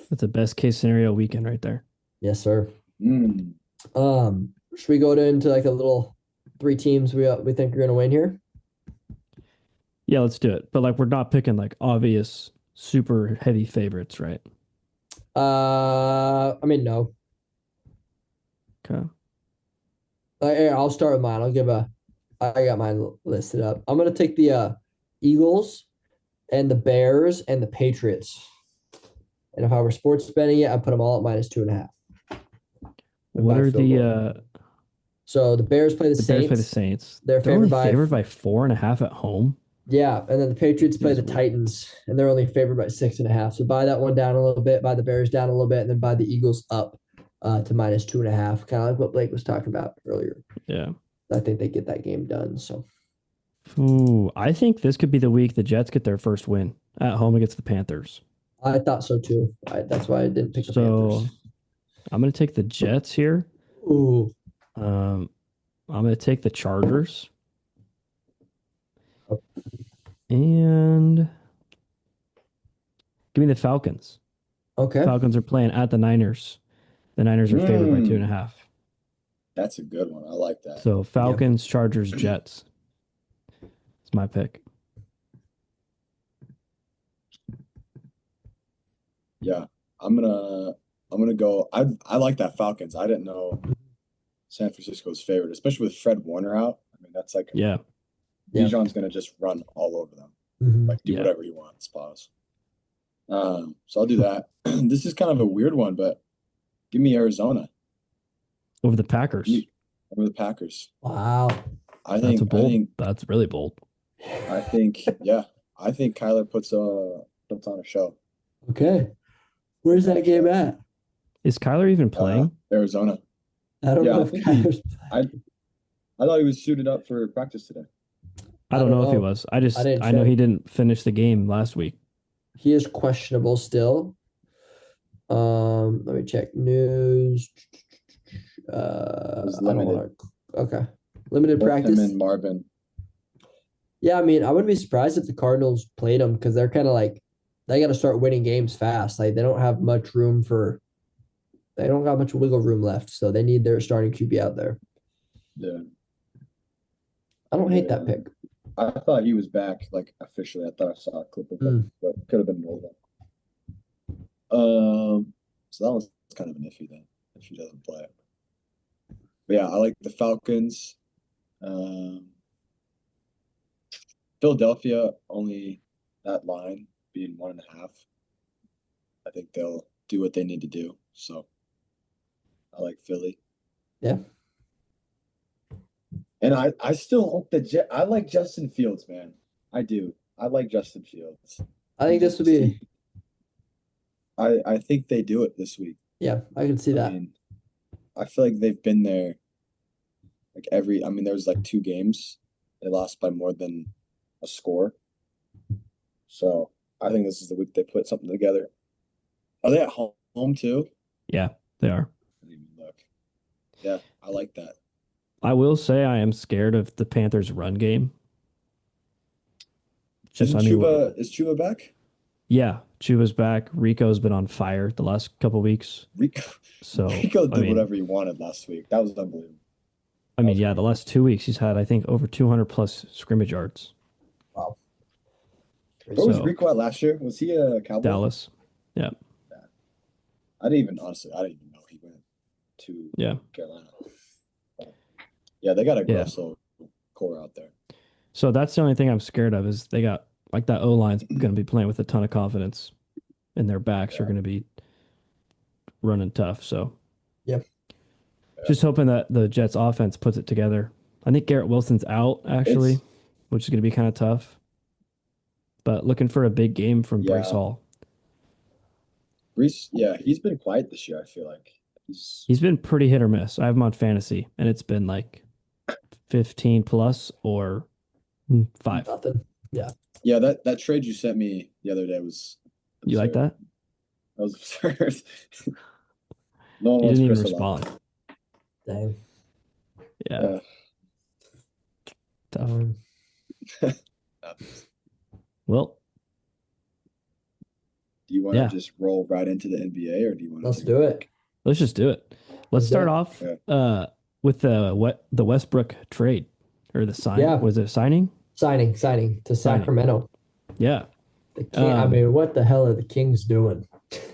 That's a best case scenario weekend right there. Yes, sir. Mm. Should we go into like a little 3 teams we think are going to win here? Yeah, let's do it. But like we're not picking like obvious super heavy favorites, right? I mean, no. Okay. I'll start with mine. I got mine listed up. I'm gonna take the Eagles and the Bears and the Patriots. And if I were sports betting it, I'd put them all at -2.5. What are So the Bears play the Bears play the Saints. Saints? They're only favored by favored by 4.5 at home. Yeah, and then the Patriots play Seems the weird. Titans, and they're only favored by 6.5. So buy that one down a little bit, buy the Bears down a little bit, and then buy the Eagles up to -2.5. Kind of like what Blake was talking about earlier. Yeah. I think they get that game done. So Ooh, I think this could be the week the Jets get their first win at home against the Panthers. I thought so too. That's why I didn't pick the So Panthers. I'm going to take the Jets here. Ooh, I'm going to take the Chargers. And give me the Falcons. okay. Falcons are playing at the Niners. The Niners are favored by Mm. 2.5. That's a good one. I like that. So Falcons, Chargers, Jets. It's my pick. Yeah, I'm gonna go. I like that Falcons. I didn't know San Francisco's favorite, especially with Fred Warner out. I mean, that's like a Yeah. Yeah. Bijan's gonna just run all over them, Mhm. like do Yeah. whatever he wants. Pause. So I'll do that. This is kind of a weird one, but give me Arizona Over the Packers. over the Packers. Wow. I That's a think, I bold. think, That's really bold. I think, yeah, I think Kyler puts on a show. Okay. Where's that game at? Is Kyler even playing? Arizona. I don't Yeah, know I if think Kyler's I I thought he was suited up for practice today. I don't know if he was. I didn't I know check. he didn't finish the game last week. He is questionable still. Let me check news. Was I don't limited. want to. Okay, limited Both practice. him and Marvin. Yeah, I mean, I wouldn't be surprised if the Cardinals played them because they're kind of like they got to start winning games fast. Like they don't have much room for. They don't got much wiggle room left, so they need their starting QB out there. Yeah. I don't hate that Yeah. pick. I thought he was back, like officially. I thought I saw a clip of him, but could have been an old one. So that was kind of an iffy then if he doesn't play. But yeah, I like the Falcons. Philadelphia, only that line being 1.5. I think they'll do what they need to do. So I like Philly. Yeah. And I still hope that I like Justin Fields, man. I do. I like Justin Fields. I think this would be. I think they do it this week. Yeah, I can see I that. mean, I feel like they've been there like I mean, there was like 2 games. They lost by more than a score. So I think this is the week they put something together. Are they at home too? Yeah, they are. I didn't even look. Yeah, I like that. I will say I am scared of the Panthers' run game. Is Chuba back? Yeah, Chuba's back. Rico's been on fire the last couple weeks. So Rico did whatever he wanted last week. That was unbelievable. I mean, yeah, the last 2 weeks he's had, I think, over 200 plus scrimmage yards. Wow. Where was Rico at last year? Was he a Cowboy? Dallas. Yeah. I didn't even know he went to Carolina. Yeah, they got a gross little core out there. So that's the only thing I'm scared of is they got like that O line's going to be playing with a ton of confidence, and their backs are going to be running tough. So, just hoping that the Jets offense puts it together. I think Garrett Wilson's out actually, which is going to be kind of tough. But looking for a big game from Brees Hall. Brees, he's been quiet this year. I feel like he's been pretty hit or miss. I have him on fantasy, and it's been like 15 plus or 5. Nothing. Yeah. Yeah, that trade you sent me the other day was absurd. You like that? That was absurd. No one he wants didn't even Chris respond. Dang. Yeah. Tough. Do Well, you want to just roll right into the NBA, or do you want to? Let's do it. Let's just do it. Let's start off with the Westbrook trade or the sign. Yeah. Was it a signing? Signing to Sacramento. Yeah. The King, I mean, what the hell are the Kings doing?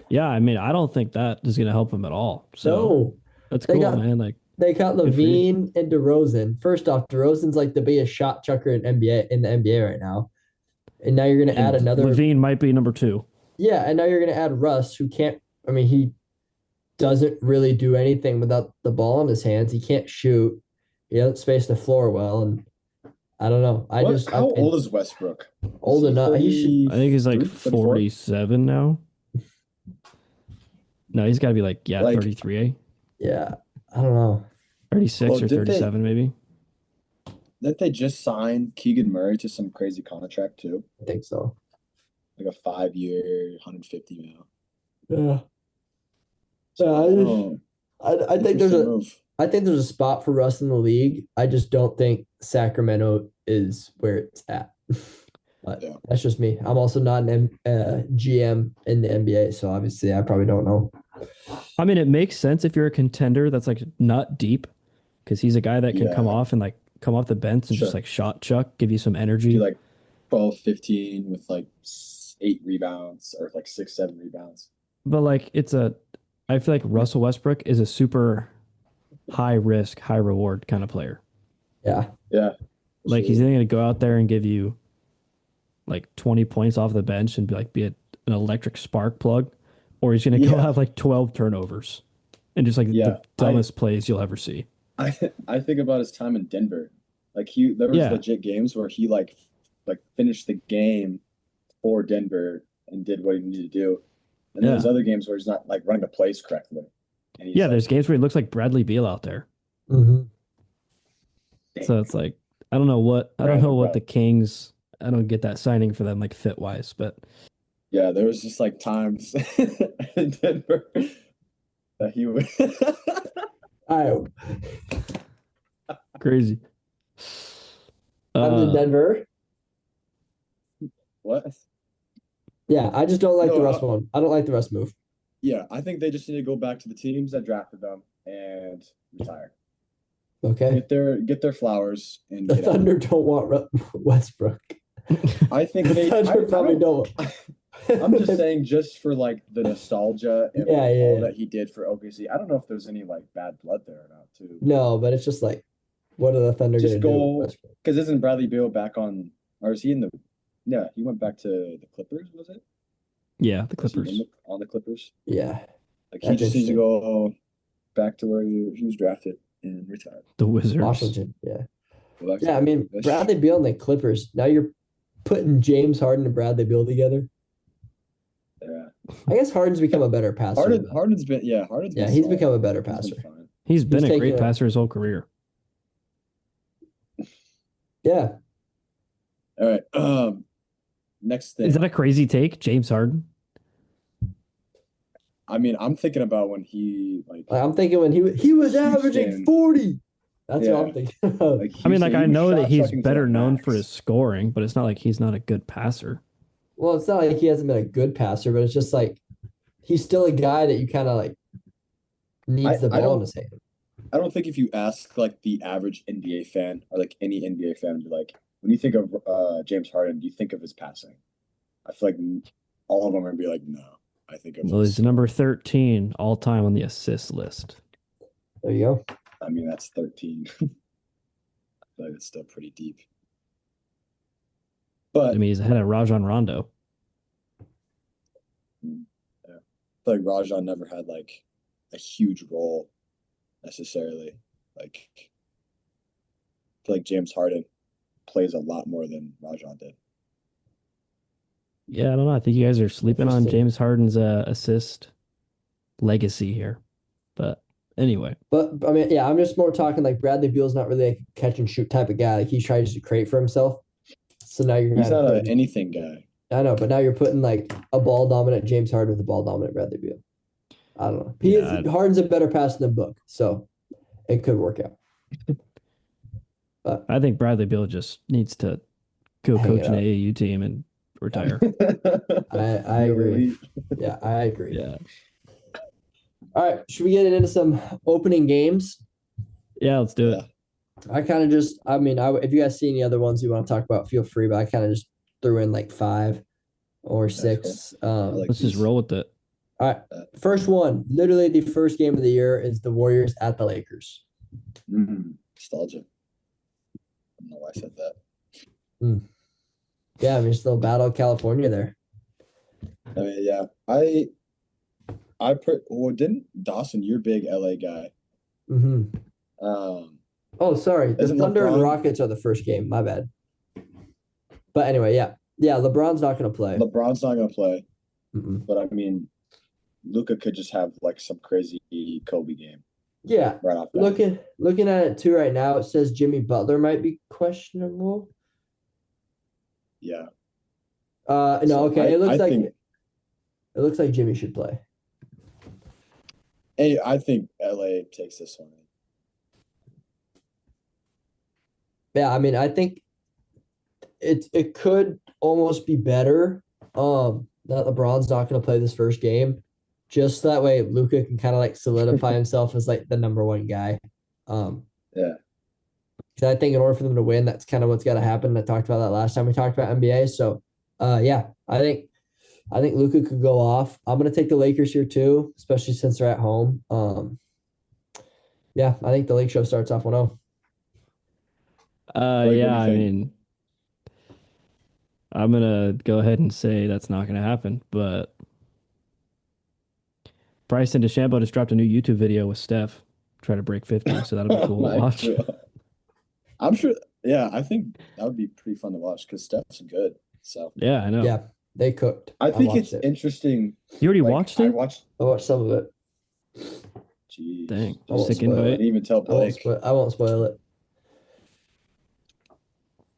Yeah, I mean, I don't think that is going to help him at all. So that's cool, man. Like they got Levine and DeRozan. First off, DeRozan's like the biggest shot chucker in the NBA right now. And now you're going to add another. Levine might be number 2. Yeah, and now you're going to add Russ, who can't. I mean, he doesn't really do anything without the ball in his hands. He can't shoot. He doesn't space the floor well, and I don't know. How old is Westbrook? Old enough. I think he's like 47 now. No, he's got to be like 33. Yeah, I don't know. 36 or 37 maybe. Didn't they just sign Keegan Murray to some crazy contract too? I think so. Like a 5-year, 150 mil. Yeah. So I think there's a spot for Russ in the league. I just don't think Sacramento is where it's at. But that's just me. I'm also not an GM in the NBA, so obviously I probably don't know. I mean, it makes sense if you're a contender that's like not deep, because he's a guy that can come off the bench and just like shot chuck, give you some energy. Do like 12, 15 with like 8 rebounds or like 6, 7 rebounds. But like I feel like Russell Westbrook is a super high risk, high reward kind of player. Yeah. Yeah. Like he's either going to go out there and give you like 20 points off the bench and be an electric spark plug, or he's going to go Yeah, have like 12 turnovers and just like the yeah. dumbest plays you'll ever see. I think about his time in Denver. Like there was Yeah. legit games where he like finished the game for Denver and did what he needed to do. And then there's Yeah. other games where he's not like running the plays correctly. And he's Yeah. like, There's games where he looks like Bradley Beal out there. Mm-hmm. dang, So it's like, I don't know what Brad. the Kings, I don't get that signing for them like fit wise, but Yeah, there was just like times in Denver that he would I crazy. I'm in Uh, Denver. what? Yeah, I just don't like the No, Russ one. I don't like the Russ move. yeah, I think they just need to go back to the teams that drafted them and retire. Okay. Get their flowers and The get out. Thunder don't want Westbrook. I think The they Thunder probably don't. I'm just saying just for like the nostalgia and Yeah, like yeah, all yeah. that he did for OKC. I don't know if there's any like bad blood there or not too. No, but it's just like, what are the Thunder Just gonna do with go Westbrook? because isn't Bradley Beal back on or is he in the yeah, he went back to the Clippers, was it? yeah, the Was he Clippers. on the Clippers? Yeah, Like he that's just needs to interesting. go back to where he was drafted and retired. The Wizards. Washington. Yeah. Go back to Yeah, I mean, that's- Bradley Beal and the Clippers. Now you're putting James Harden and Bradley Beal together. yeah. I guess Harden's become a better passer. Harden's been Harden's been He's solid. become a better He's passer. been fine. He's been a taking great it. passer his whole career. Yeah. All right. Next thing. Is that a crazy take, James Harden? I mean, I'm thinking about when he like I'm thinking when he was averaging Houston. 40. That's Yeah. what I'm thinking of. like I mean, like Houston, I he was know that shot he's sucking to better the known max. for his scoring, but it's not like he's not a good passer. Well, it's not like he hasn't been a good passer, but it's just like he's still a guy that you kind of like needs the I ball in don't his hand. I don't think if you ask like the average NBA fan or like any NBA fan, be like, when you think of James Harden, do you think of his passing? I feel like all of them are gonna be like, no. I think of Well, his. he's number 13 all time on the assist list. There you go. I mean, that's 13. I feel like it's still pretty deep. But I mean, he's ahead of Rajon Rondo. yeah, I feel like Rajon never had like a huge role necessarily. Like, I feel like James Harden plays a lot more than Rajon did. Yeah, I don't know. I think you guys are sleeping on Interesting. James Harden's assist legacy here. But anyway, But I mean, yeah, I'm just more talking like Bradley Beal's not really a catch and shoot type of guy. Like he tries to create for himself. So now you're He's kind of not an putting, anything guy. I know, but now you're putting like a ball dominant James Harden with a ball dominant Bradley Beal. I don't know. Harden's a better passer than Book, so it could work out. But I think Bradley Beal just needs to go Hang coach it an up. AAU team and retire. I agree. Yeah, I agree. Yeah. All right, should we get into some opening games? Yeah, let's do it. I kind of just, I mean, if you guys see any other ones you want to talk about, feel free. But I kind of just threw in like 5 or 6. Let's just roll with it. All right, first one. Literally, the first game of the year is the Warriors at the Lakers. Nostalgia. I don't know why I said that. Yeah, I mean, still Battle California there. I mean, yeah, well, didn't Dawson, you're a big LA guy. Mm-hmm. Oh, sorry. The Isn't Thunder and LeBron- Rockets are the first game. My bad. But anyway, yeah. LeBron's not going to play. LeBron's not gonna play, Mm-mm. but I mean, Luka could just have like some crazy Kobe game Yeah. right off the bat. Looking at it too right now, it says Jimmy Butler might be questionable. Yeah. No, So okay. It think looks like Jimmy should play. hey, I think LA takes this one. Yeah, I mean, I think it could almost be better. That LeBron's not going to play this first game, just that way Luka can kind of like solidify himself as like the number one guy. Yeah. Because I think in order for them to win, that's kind of what's got to happen. I talked about that last time we talked about NBA. So, yeah, I think Luka could go off. I'm going to take the Lakers here too, especially since they're at home. Yeah, I think the Lake Show starts off 1-0. What do you Yeah, I think? mean, I'm gonna go ahead and say that's not gonna happen, but Bryson DeChambeau just dropped a new YouTube video with Steph, try to break 50, so that'll be Oh cool to my watch. God. I'm sure. Yeah, I think that would be pretty fun to watch because Steph's good. So Yeah, I know. Yeah, they cooked. I I think watched it's it. interesting. You already Like watched I it? watched. I watched some of it. Jeez, Dang, I won't sick spoil I invite. it. didn't even tell I won't Blake. spoil. I won't spoil it.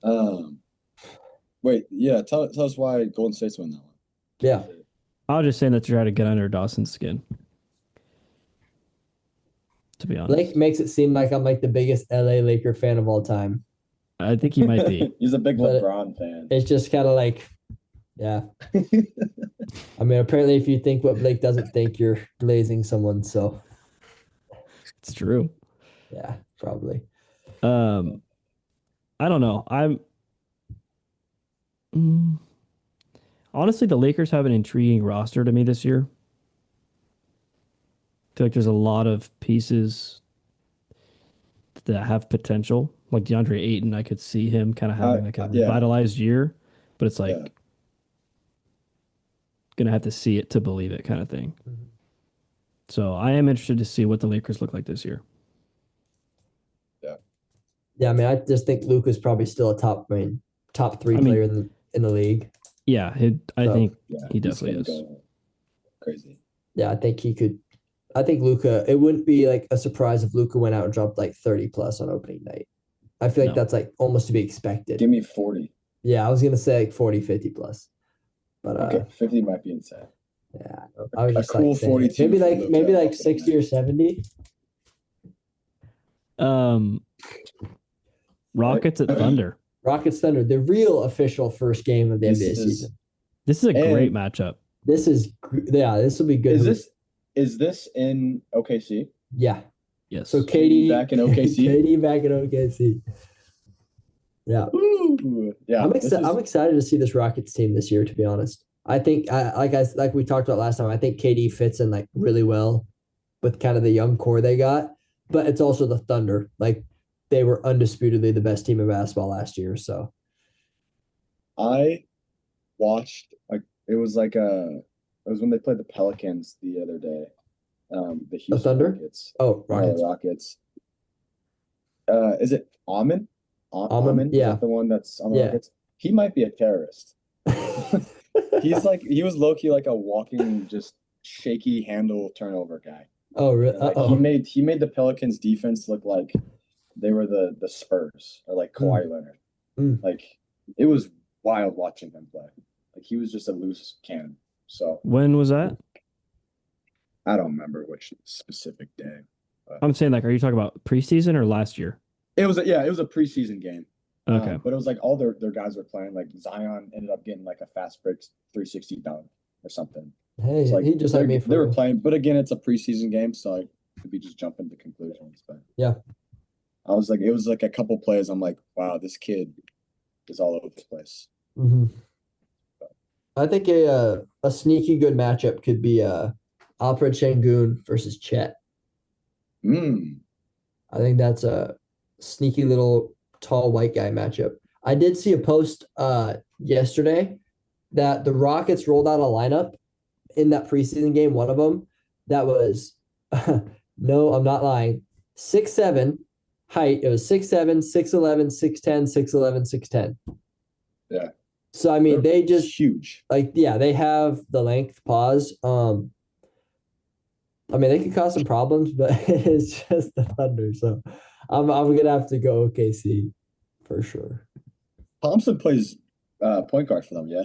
Um, wait, yeah, tell us why Golden State's won that one. Yeah, I was just saying that to try to get under Dawson's skin, to be Blake honest. makes it seem like I'm like the biggest LA Laker fan of all time, I think he might be. He's a big but LeBron fan. it's just kind of like, yeah. I mean, apparently, if you think what Blake doesn't think, you're glazing someone. So, It's true. yeah, probably. Um, I don't know. Mm, honestly, the Lakers have an intriguing roster to me this year. I feel like there's a lot of pieces that have potential. Like DeAndre Ayton, I could see him kind of having like a Yeah, revitalized year, but it's yeah, like gonna have to see it to believe it kind of thing. Mhm. So I am interested to see what the Lakers look like this year. yeah. Yeah, I mean, I just think Luka's probably still a top, I mean, top three I player mean, in the league. yeah, I So, think Yeah, he he's definitely gonna is. go crazy. yeah, I think he could. I think Luka. It wouldn't be like a surprise if Luka went out and dropped like 30 plus on opening night. I feel like No, that's like almost to be expected. Give me 40. Yeah, I was gonna say like 40, 50 plus, but Okay, 50 might be insane. yeah, I was A just like cool saying it. 42 for Maybe Luka like opening 60 night. or 70. um, Rockets at Thunder. Rockets Thunder, the real official first game of the This NBA is season. This is a great and This matchup. this will be good. is this in OKC? Yeah. Yes. So KD KD back in OKC? KD back in OKC. Yeah. Ooh, yeah, I'm this excited. is I'm excited to see this Rockets team this year. To be honest, I think like we talked about last time. I think KD fits in like really well with kind of the young core they got, but it's also the Thunder. Like they were undisputedly the best team in basketball last year. So I watched like it was when they played the Pelicans the other day. The the Houston Thunder. Rockets. Oh, No, Rockets. the Rockets. Is it Amon? Amon. Amon? Is Yeah. that the one that's on the Yeah. Rockets? He might be a terrorist. He was low key like a walking just shaky handle turnover guy. Oh, really? And like Uh-oh. he made the Pelicans defense look like they were the Spurs or like Kawhi Leonard. Mm. Like it was wild watching him play. Like he was just a loose cannon. So When was that? I don't remember which specific day. I'm saying like, are you talking about preseason or last year? It was a preseason game. Okay. But it was like all their guys were playing. Like Zion ended up getting like a fast break 360 dunk or something. Hey, It's like he just like me they were for playing, but again, it's a preseason game, so I could be just jumping to conclusions. But yeah. I was like, it was like a couple plays. I'm like, wow, this kid is all over the place. Mm-hmm. I think a sneaky good matchup could be Alfred Şengün versus Chet. I think that's a sneaky little tall white guy matchup. I did see a post yesterday that the Rockets rolled out a lineup in that preseason game, one of them that was no, I'm not lying. 6'7" height. It was 6'7", 6'11", 6'10", 6'11", 6'10". Yeah. So I mean They're they just huge. like yeah, they have the length pause. I mean, they could cause some problems, but it's just the Thunder. So I'm gonna have to go OKC for sure. Thompson plays point guard for them, yeah.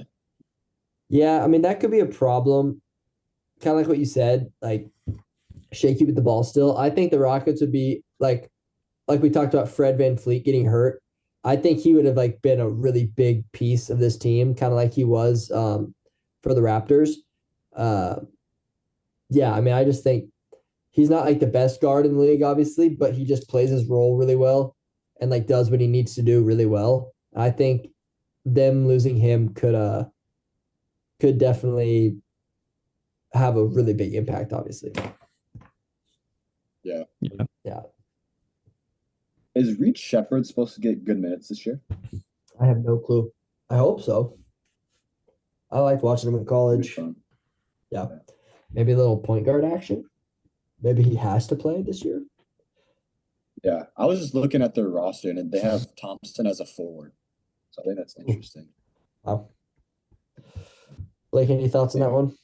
Yeah, I mean that could be a problem. Kind of like what you said, like shaky with the ball still. I think the Rockets would be like we talked about Fred VanVleet getting hurt. I think he would have like been a really big piece of this team, kind of like he was for the Raptors. Uh, yeah, I mean, I just think he's not like the best guard in the league, obviously, but he just plays his role really well and like does what he needs to do really well. I think them losing him could definitely have a really big impact, obviously. Yeah. Yeah. Yeah. Is Reed Shepherd supposed to get good minutes this year? I have no clue. I hope so. I liked watching him in Pretty college. fun. Yeah. Maybe a little point guard action. Maybe he has to play this year. Yeah, I was just looking at their roster and they have Thompson as a forward. So I think that's interesting. Wow. Blake, any thoughts on that one?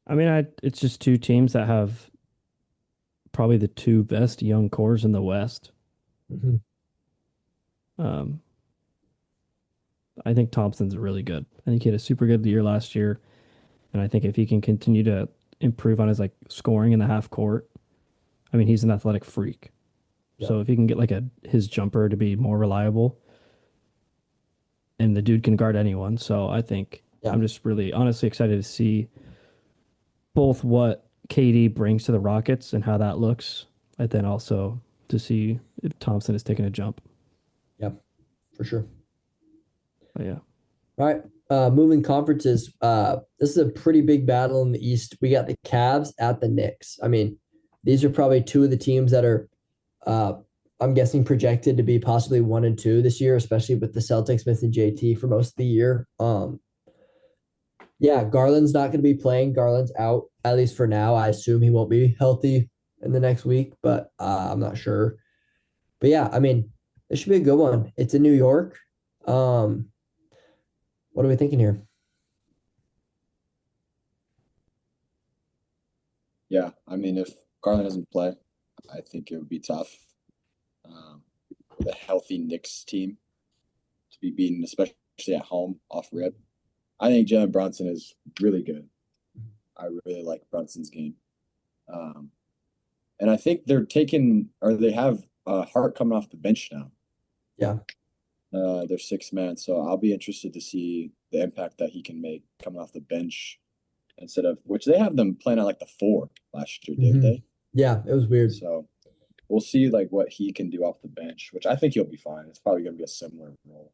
I mean, it's just two teams that have probably the two best young cores in the West. Mm-hmm. Um, I think Thompson's really good. I think he had a super good year last year, and I think if he can continue to improve on his like scoring in the half court, I mean, he's an athletic freak. Yeah. So if he can get like his jumper to be more reliable, and the dude can guard anyone, so I think I'm just really honestly excited to see both what KD brings to the Rockets and how that looks, and then also to see if Thompson is taking a jump. Yep, for sure. But yeah. All right. Moving conferences. This is a pretty big battle in the East. We got the Cavs at the Knicks. I mean, these are probably two of the teams that are, I'm guessing, projected to be possibly 1 and 2 this year, especially with the Celtics missing JT for most of the year. Yeah, Garland's not going to be playing. Garland's out, at least for now. I assume he won't be healthy in the next week, but I'm not sure. But yeah, I mean, this should be a good one. It's in New York. What are we thinking here? Yeah, I mean, if Garland doesn't play, I think it would be tough with a healthy Knicks team to be beaten, especially at home off rip. I think Jalen Brunson is really good. I really like Brunson's game. And I think they're taking, or they have Hart coming off the bench now. Yeah. They're 6 man, so I'll be interested to see the impact that he can make coming off the bench instead of, which they have them playing at like the 4 last year, didn't they? Yeah, it was weird. So we'll see like what he can do off the bench, which I think he'll be fine. It's probably going to be a similar role.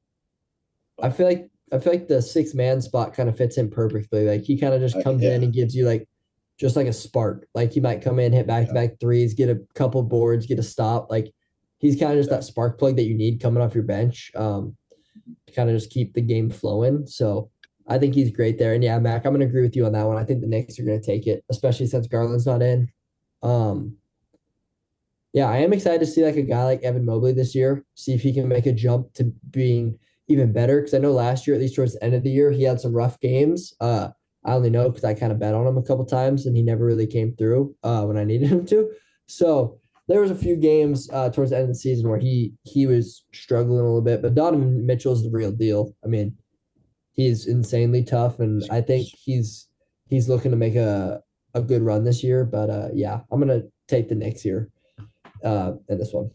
I feel like the 6-man spot kind of fits in perfectly. Like he kind of just comes in and gives you like just like a spark. Like he might come in, hit back-to-back threes, get a couple boards, get a stop. Like he's kind of just that spark plug that you need coming off your bench to kind of just keep the game flowing. So I think he's great there. And yeah, Mac, I'm going to agree with you on that one. I think the Knicks are going to take it, especially since Garland's not in. Yeah, I am excited to see like a guy like Evan Mobley this year, see if he can make a jump to being even better. Because I know last year, at least towards the end of the year, he had some rough games. I only know because I kind of bet on him a couple times and he never really came through when I needed him to. So there was a few games towards the end of the season where he was struggling a little bit. But Donovan Mitchell is the real deal. I mean, he's insanely tough, and I think he's looking to make a good run this year. But yeah, I'm gonna take the Knicks here in this one.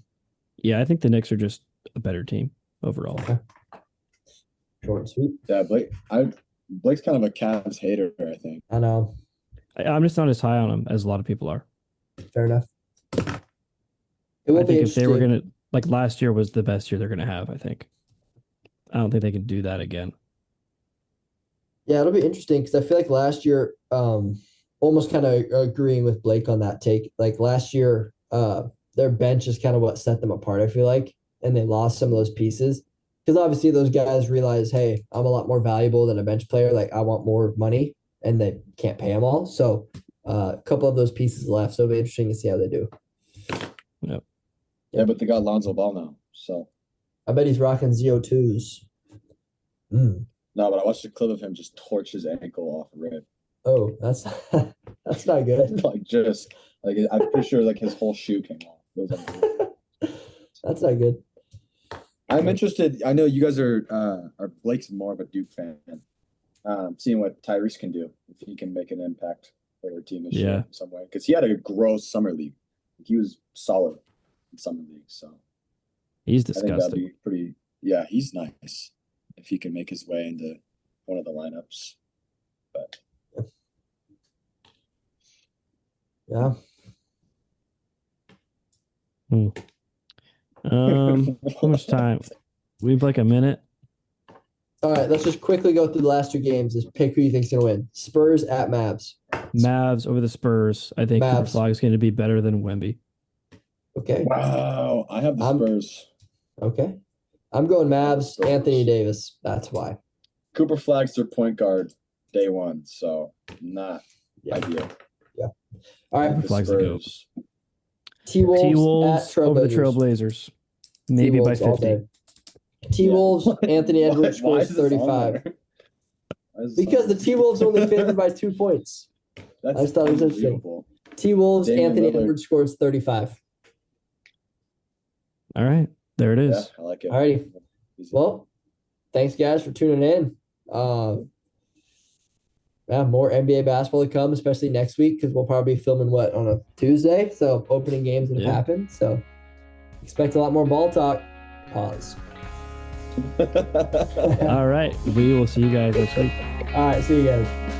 Yeah, I think the Knicks are just a better team overall. Okay. Short and sweet. Yeah, Blake's kind of a Cavs hater, I think. I know. I'm just not as high on them as a lot of people are. Fair enough. It will I be think if they were interesting. gonna like last year was the best year they're gonna have. I think. I don't think they can do that again. Yeah, it'll be interesting because I feel like last year, almost kind of agreeing with Blake on that take. Like last year, their bench is kind of what set them apart, I feel like, and they lost some of those pieces because obviously those guys realize, hey, I'm a lot more valuable than a bench player. Like I want more money, and they can't pay them all. So a couple of those pieces left. So it'll be interesting to see how they do. Yep. Yeah, but they got Lonzo Ball now, so I bet he's rocking ZO2s. no, but I watched a clip of him just torch his ankle off rip. Oh, that's that's not good. Like just like I'm pretty sure like his whole shoe came off. It was That's not good. I'm interested. I know you guys are Blake's more of a Duke fan. Seeing what Tyrese can do if he can make an impact for their team this year in some way, because he had a gross summer league. He was solid in summer league, so he's I think that'd disgusting. be pretty. Yeah, he's nice if he can make his way into one of the lineups. But Yeah. How much time? We have like a minute. All right, let's just quickly go through the last two games. Just pick who you think's gonna win. Spurs at Mavs. Mavs over the Spurs. I think Cooper Mavs. Flag is going to be better than Wemby. Okay. Wow, I have the I'm- Spurs. Okay. I'm going Mavs, Spurs. Anthony Davis. That's why. Cooper Flag's their point guard day one, so not Yeah. ideal. All right. Cooper Flag's the GOAT. Spurs. T-Wolves at T-Wolves over the Trailblazers. Trailblazers. Maybe by T-Wolves all 50. day. T-Wolves, Anthony Edwards Why scores is this on 35. there? Why is this Because on the there? T-Wolves only favored by 2 points. That's I just thought it was interesting. unbelievable. T-Wolves, Damian Anthony Lillard. Edwards scores 35. All right. There it Yeah, is. I like it. All righty. Easy. Well, thanks guys for tuning in. Yeah, more NBA basketball to come, especially next week because we'll probably be filming on a Tuesday. So opening games have happened. So expect a lot more ball talk. Pause. All right. We will see you guys next week. All right, see you guys.